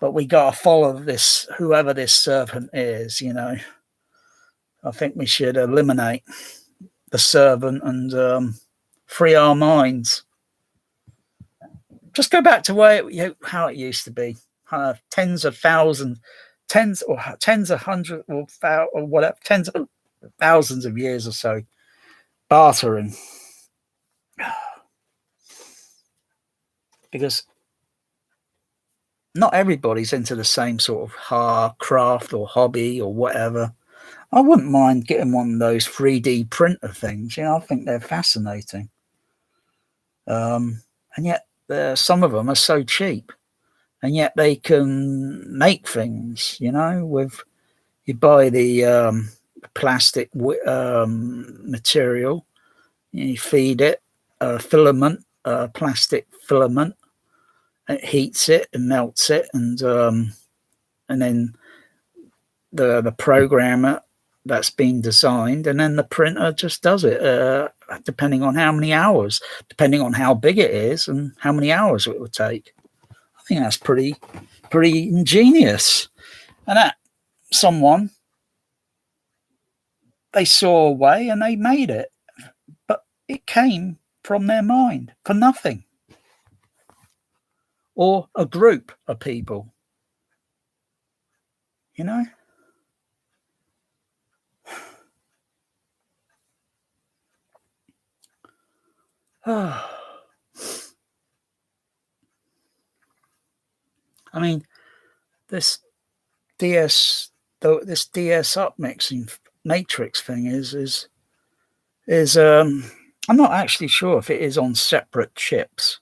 But we got to follow this, whoever this servant is, you know. I think we should eliminate the servant and free our minds. Just go back to how it used to be. Tens of thousands, tens of hundreds or whatever, tens of thousands of years or so, bartering. Because not everybody's into the same sort of craft or hobby or whatever. I wouldn't mind getting one of those 3D printer things. You know, I think they're fascinating. And yet some of them are so cheap. And yet they can make things, you know, you buy the plastic material, you feed it plastic filament, it heats it and melts it, and then the programmer that's been designed, and then the printer just does it, depending on how many hours, depending on how big it is and how many hours it will take. I think that's pretty ingenious. And that someone, they saw a way and they made it, but it came from their mind for nothing, or a group of people, you know. I mean, this DS upmixing matrix thing is I'm not actually sure if it is on separate chips.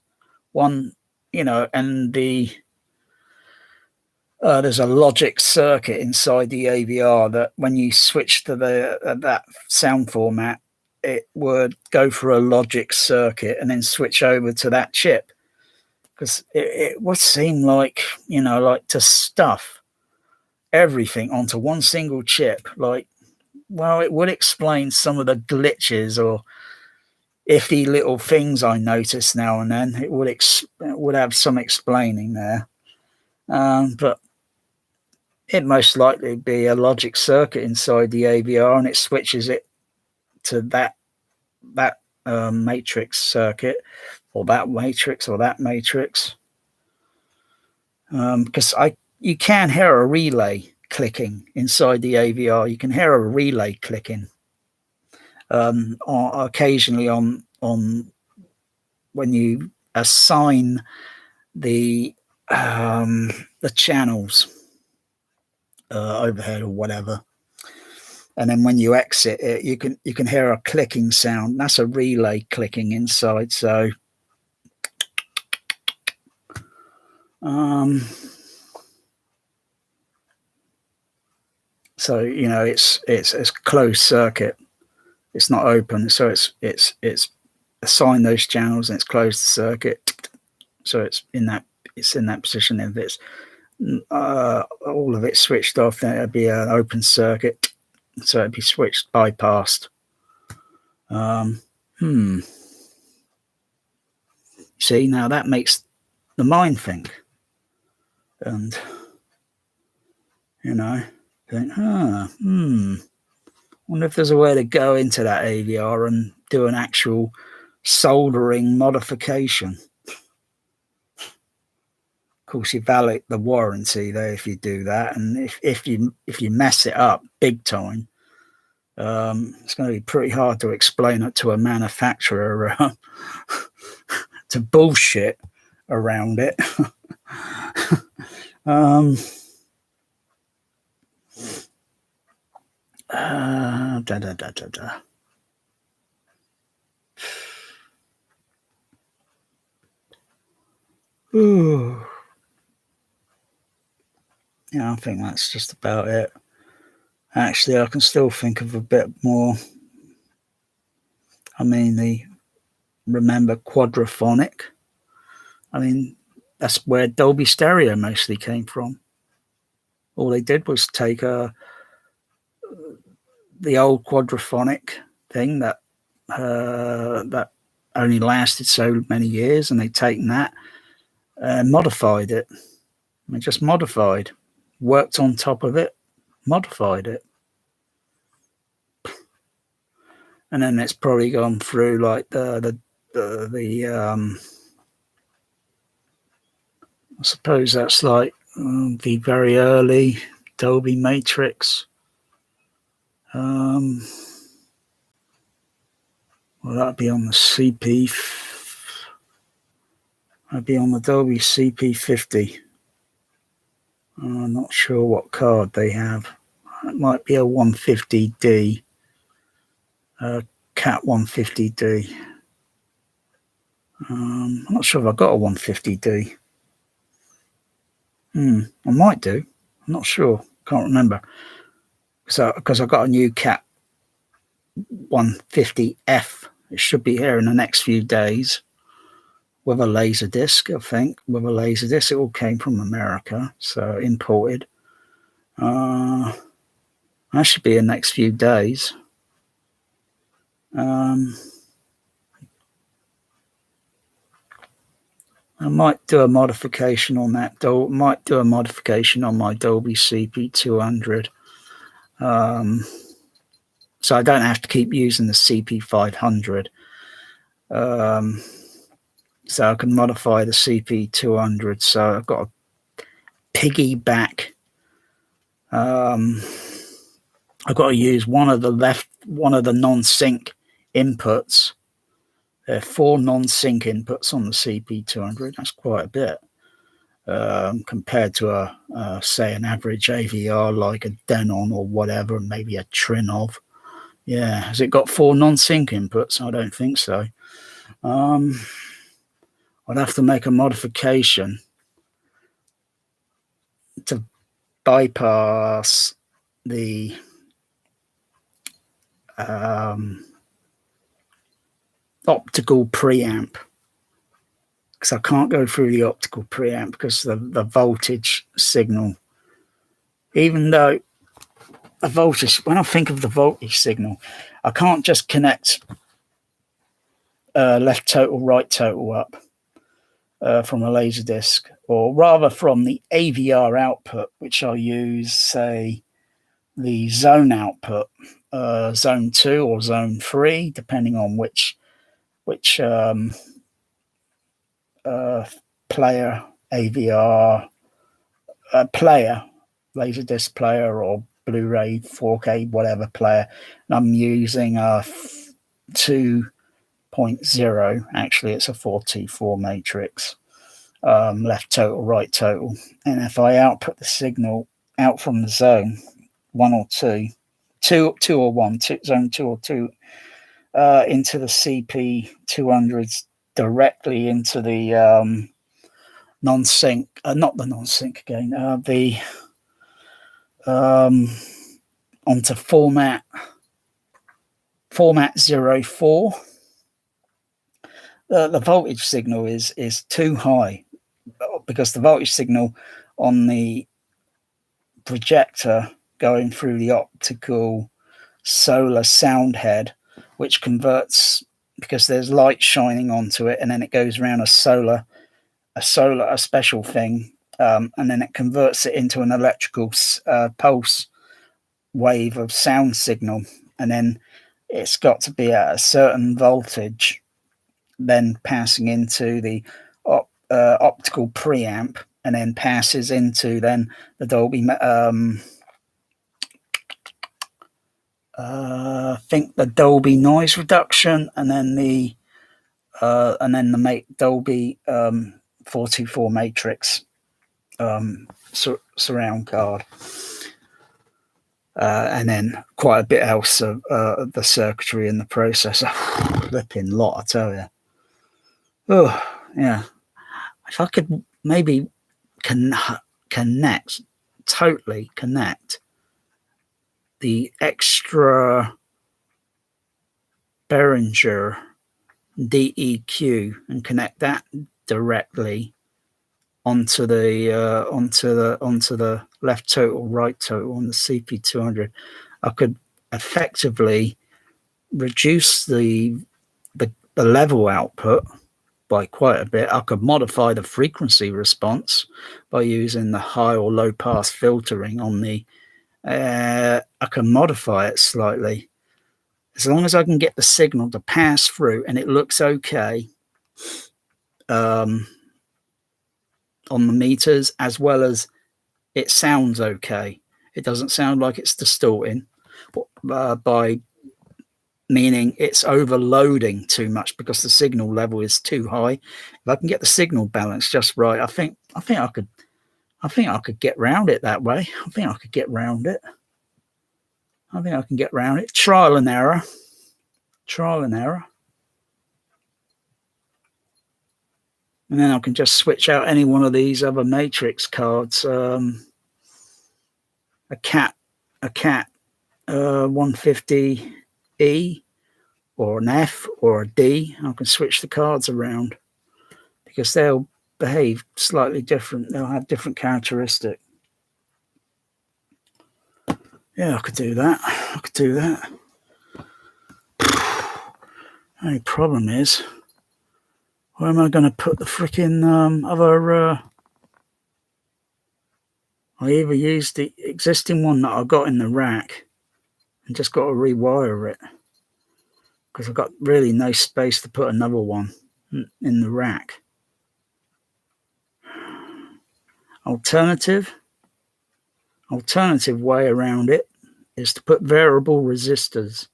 One, you know, and there's a logic circuit inside the AVR that when you switch to that sound format, it would go for a logic circuit and then switch over to that chip. Because it would seem like, you know, like to stuff everything onto one single chip, like, well, it would explain some of the glitches or iffy little things I notice now and then. It would have some explaining there, but it most likely be a logic circuit inside the AVR, and it switches it to that matrix circuit, or that matrix, because you can hear a relay clicking inside the AVR. You can hear a relay clicking occasionally on when you assign the channels overhead or whatever, and then when you exit it, you can hear a clicking sound. That's a relay clicking inside. So so you know, it's closed circuit, it's not open, so it's assigned those channels and it's closed the circuit, so it's in that position. If it's all of it switched off, then it'd be an open circuit, so it'd be switched, bypassed. See, now that makes the mind think, and you know, think, wonder if there's a way to go into that AVR and do an actual soldering modification. Of course, you validate the warranty there if you do that, and if you mess it up big time, It's going to be pretty hard to explain it to a manufacturer to bullshit around it. Da, da, da, da, da. Ooh. Yeah, I think that's just about it. Actually, I can still think of a bit more. I mean, remember quadraphonic? I mean, that's where Dolby Stereo mostly came from. All they did was take the old quadraphonic thing that only lasted so many years, and they'd taken that and modified it. They just modified, worked on top of it, modified it. And then it's probably gone through like the I suppose that's like the very early Dolby Matrix. Well, that'd be on the CP. That'd be on the Dolby CP50. I'm not sure what card they have. It might be a 150D, Cat 150D. I'm not sure if I've got a 150D. I might do. I'm not sure. Can't remember. So, because I've got a new Cat 150F. It should be here in the next few days with a laser disc, I think. With a laser disc. It all came from America, so imported. That should be in the next few days. I might do a modification on that. Might do a modification on my Dolby CP200. So I don't have to keep using the CP500. So I can modify the CP200. So I've got to piggyback. I've got to use one of the non-sync inputs. There are 4 non-sync inputs on the CP200. That's quite a bit compared to say an average AVR like a Denon or whatever, maybe a Trinov. Yeah, has it got 4 non-sync inputs? I don't think so. I'd have to make a modification to bypass the optical preamp, because I can't go through the optical preamp because the voltage signal, even though the voltage, when I think of the voltage signal, I can't just connect left total, right total up from a laser disc, or rather from the AVR output, which I'll use, say, the zone output, zone 2 or zone 3, depending on which player, AVR player, laserdisc player or Blu-ray, 4K, whatever player. And I'm using a 2.0. Actually, it's a 4T4 matrix, left total, right total. And if I output the signal out from the zone 1 or 2, 2 or 1, zone 2 or 2, into the CP200s directly into the non-sync, not the non-sync again, onto format 04. The voltage signal is too high, because the voltage signal on the projector going through the optical solar sound head, which converts, because there's light shining onto it, and then it goes around a special thing, and then it converts it into an electrical pulse wave of sound signal, and then it's got to be at a certain voltage, then passing into the optical preamp, and then passes into then the Dolby I think the Dolby noise reduction, and then the Dolby 424 matrix surround card, and then quite a bit else of the circuitry and the processor. Flipping lot, I tell you. Oh yeah, if I could maybe totally connect the extra Behringer DEQ and connect that directly onto the left total, right total on the CP200, I could effectively reduce the level output by quite a bit. I could modify the frequency response by using the high or low pass filtering on the. I can modify it slightly as long as I can get the signal to pass through and it looks okay. On the meters, as well as it sounds okay. It doesn't sound like it's distorting, by meaning it's overloading too much because the signal level is too high. If I can get the signal balance just right, I think I could get round it that way. I think I could get round it. I think I can get round it. Trial and error. And then I can just switch out any one of these other matrix cards. A cat 150E or an F or a D. I can switch the cards around because they'll behave slightly different. They'll have different characteristics. Yeah, I could do that. Only problem is, where am I going to put the freaking other? I either use the existing one that I got in the rack and just got to rewire it because I've got really no space to put another one in the rack. Alternative way around it is to put variable resistors.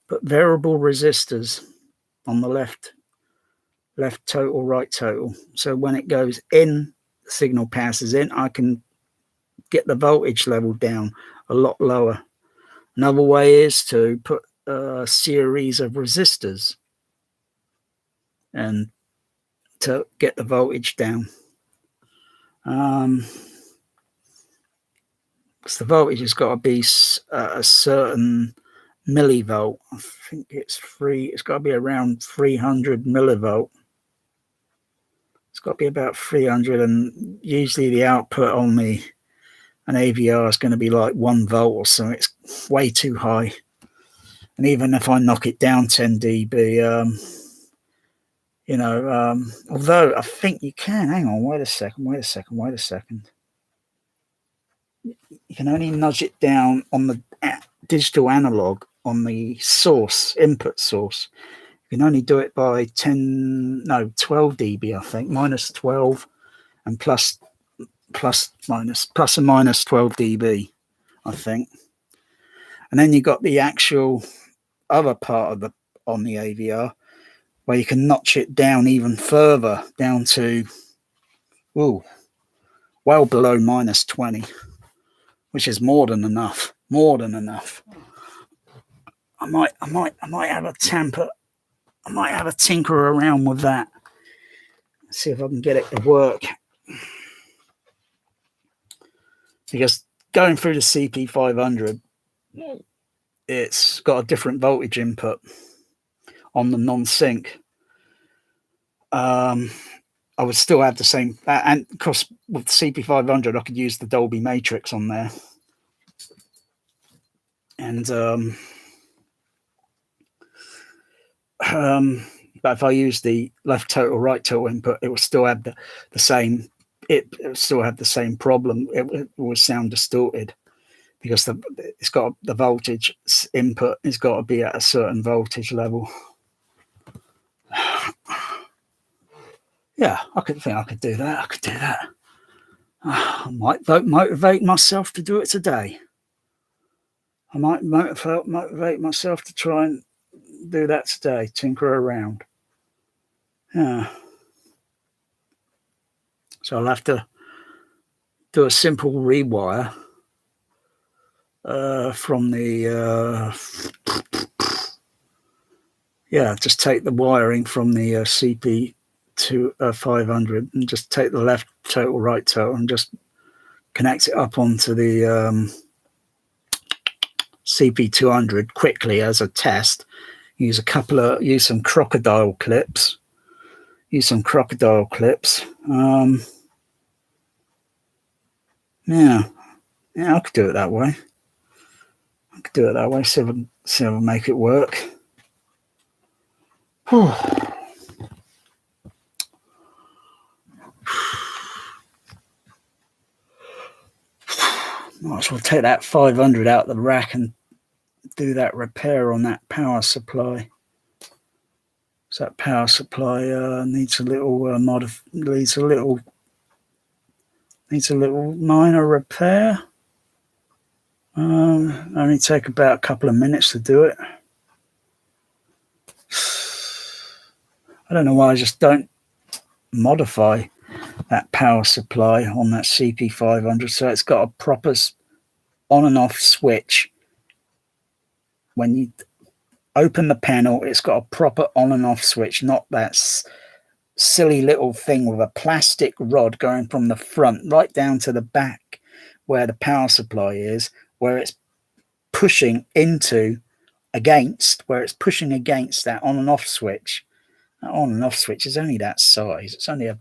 Put variable resistors on the left total, right total. So when it goes in, the signal passes in, I can get the voltage level down a lot lower. Another way is to put a series of resistors and to get the voltage down. Because the voltage has got to be a certain millivolt. I think it's got to be around 300 millivolt. It's got to be about 300, and usually the output on an AVR is going to be like 1 volt or so. It's way too high. And even if I knock it down 10 dB, although I think you can, hang on, wait a second. You can only nudge it down on the digital analog on the input source. You can only do it by 12 dB, I think, minus 12 and plus and minus 12 dB, I think. And then you got the actual other part on the AVR where you can notch it down even further, down to well below minus 20, which is more than enough. I might have a tamper. I might have a tinker around with that. See if I can get it to work. Because going through the CP500, it's got a different voltage input on the non-sync. I would still have the same, and of course with the CP500 I could use the Dolby matrix on there, and but if I use the left total, right total input, it will still have the same. It will still have the same problem. It will sound distorted because it's got the voltage input has got to be at a certain voltage level. Yeah, I could do that. I might motivate myself to do it today. I might motivate myself to try and do that today, tinker around. Yeah. So I'll have to do a simple rewire from the just take the wiring from the CP to 500 and just take the left total, right total, and just connect it up onto the CP200 quickly as a test. Use some crocodile clips. Yeah, I could do it that way. See if I can make it work. Whew. Might as well take that 500 out the rack and do that repair on that power supply. So that power supply needs a little needs a little minor repair. Only take about a couple of minutes to do it. I don't know why I just don't modify that power supply on that CP500 so it's got a proper on and off switch. When you open the panel, it's got a proper on and off switch, not that silly little thing with a plastic rod going from the front right down to the back where the power supply is, where it's pushing against that on and off switch. That on and off switch is only that size. It's only a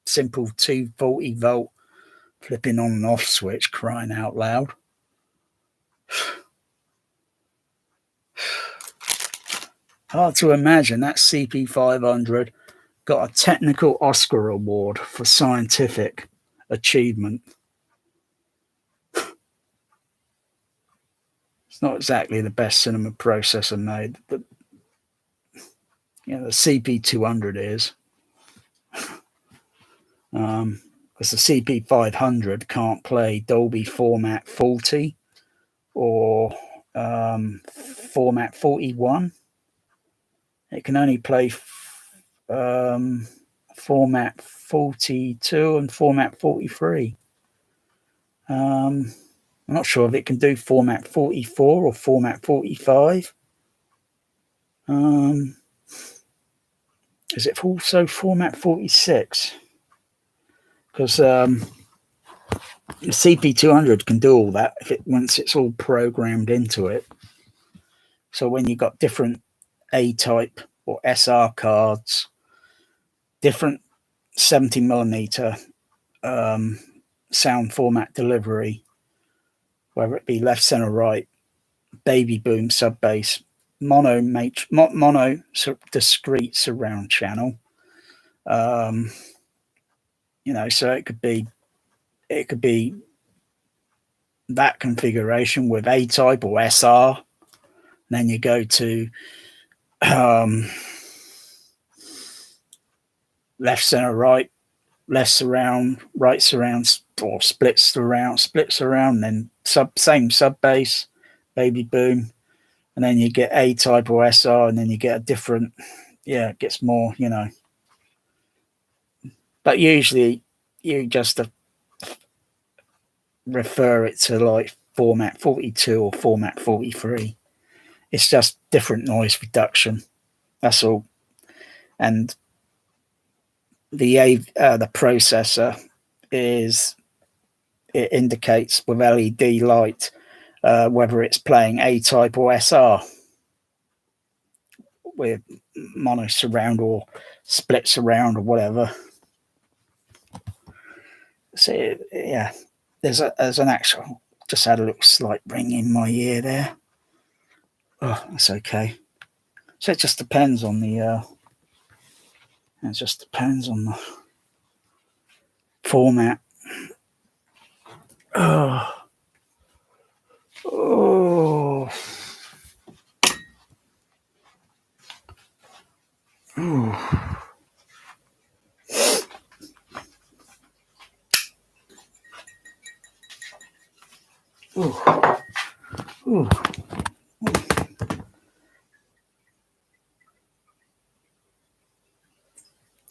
simple 240 volt flipping on and off switch, crying out loud. Hard to imagine that CP500 got a technical Oscar award for scientific achievement. It's not exactly the best cinema processor made, but the CP200 is. Because the CP500 can't play Dolby Format 40 or Format 41. It can only play Format 42 and Format 43. I'm not sure if it can do Format 44 or Format 45. Is it also Format 46? Because the CP200 can do all that once it's all programmed into it. So when you've got different A-type or SR cards, different 70mm sound format delivery, whether it be left, center, right, baby boom, sub bass, mono discrete surround channel. So it could be that configuration with A-type or SR. And then you go to left, center, right, left surround, right surround, or split surround, then same sub bass, baby boom, and then you get A-type or SR, and then you get a different, it gets more, But usually you just refer it to like Format 42 or Format 43. It's just different noise reduction. That's all. And the processor it indicates with LED light whether it's playing A-type or SR with mono surround or split surround or whatever. So yeah, there's an actual. Just had a little slight ring in my ear there. Oh, that's okay. So it just depends on the. It just depends on the format. Oh. Oh. Ooh. Ooh. Ooh.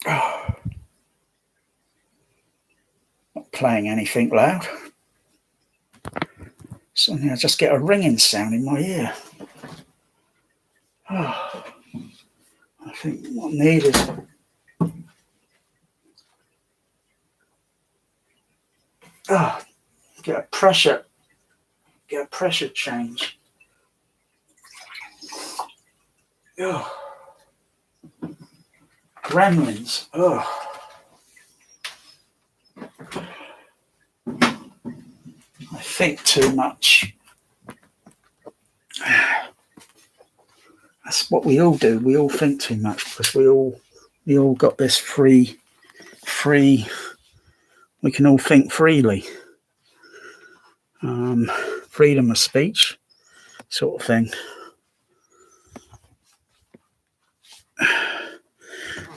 Oh. Not playing anything loud. Suddenly I just get a ringing sound in my ear. Oh. I think what I need is get a pressure change. Oh. Gremlins. Oh. I think too much. That's what we all do. We all think too much because we all got this free. We can all think freely. Freedom of speech, sort of thing.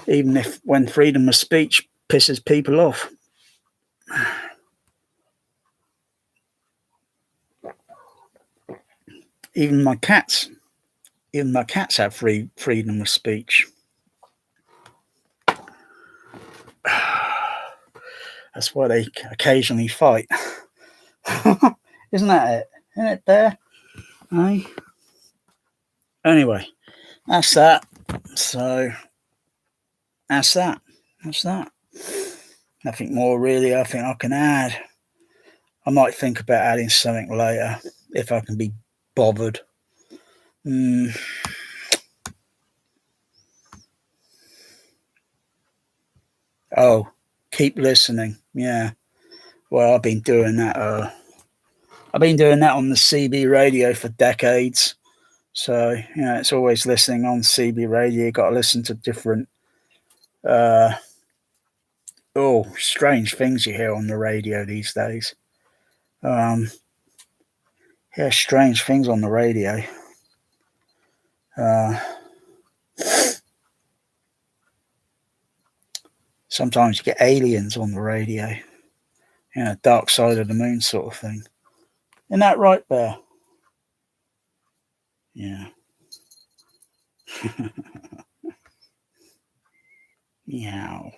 Even if when freedom of speech pisses people off. Even my cats have freedom of speech. That's why they occasionally fight. Isn't that it? Isn't it there? Hey? Anyway, that's that. So, that's that. Nothing more really I think I can add. I might think about adding something later if I can be bothered. Oh, keep listening. Yeah. Well, I've been doing that. I've been doing that on the CB radio for decades. So, it's always listening on CB radio. You've got to listen to different, strange things you hear on the radio these days. Strange things on the radio. Sometimes you get aliens on the radio. Dark side of the moon sort of thing. Isn't that right, Bear? Yeah. Meow.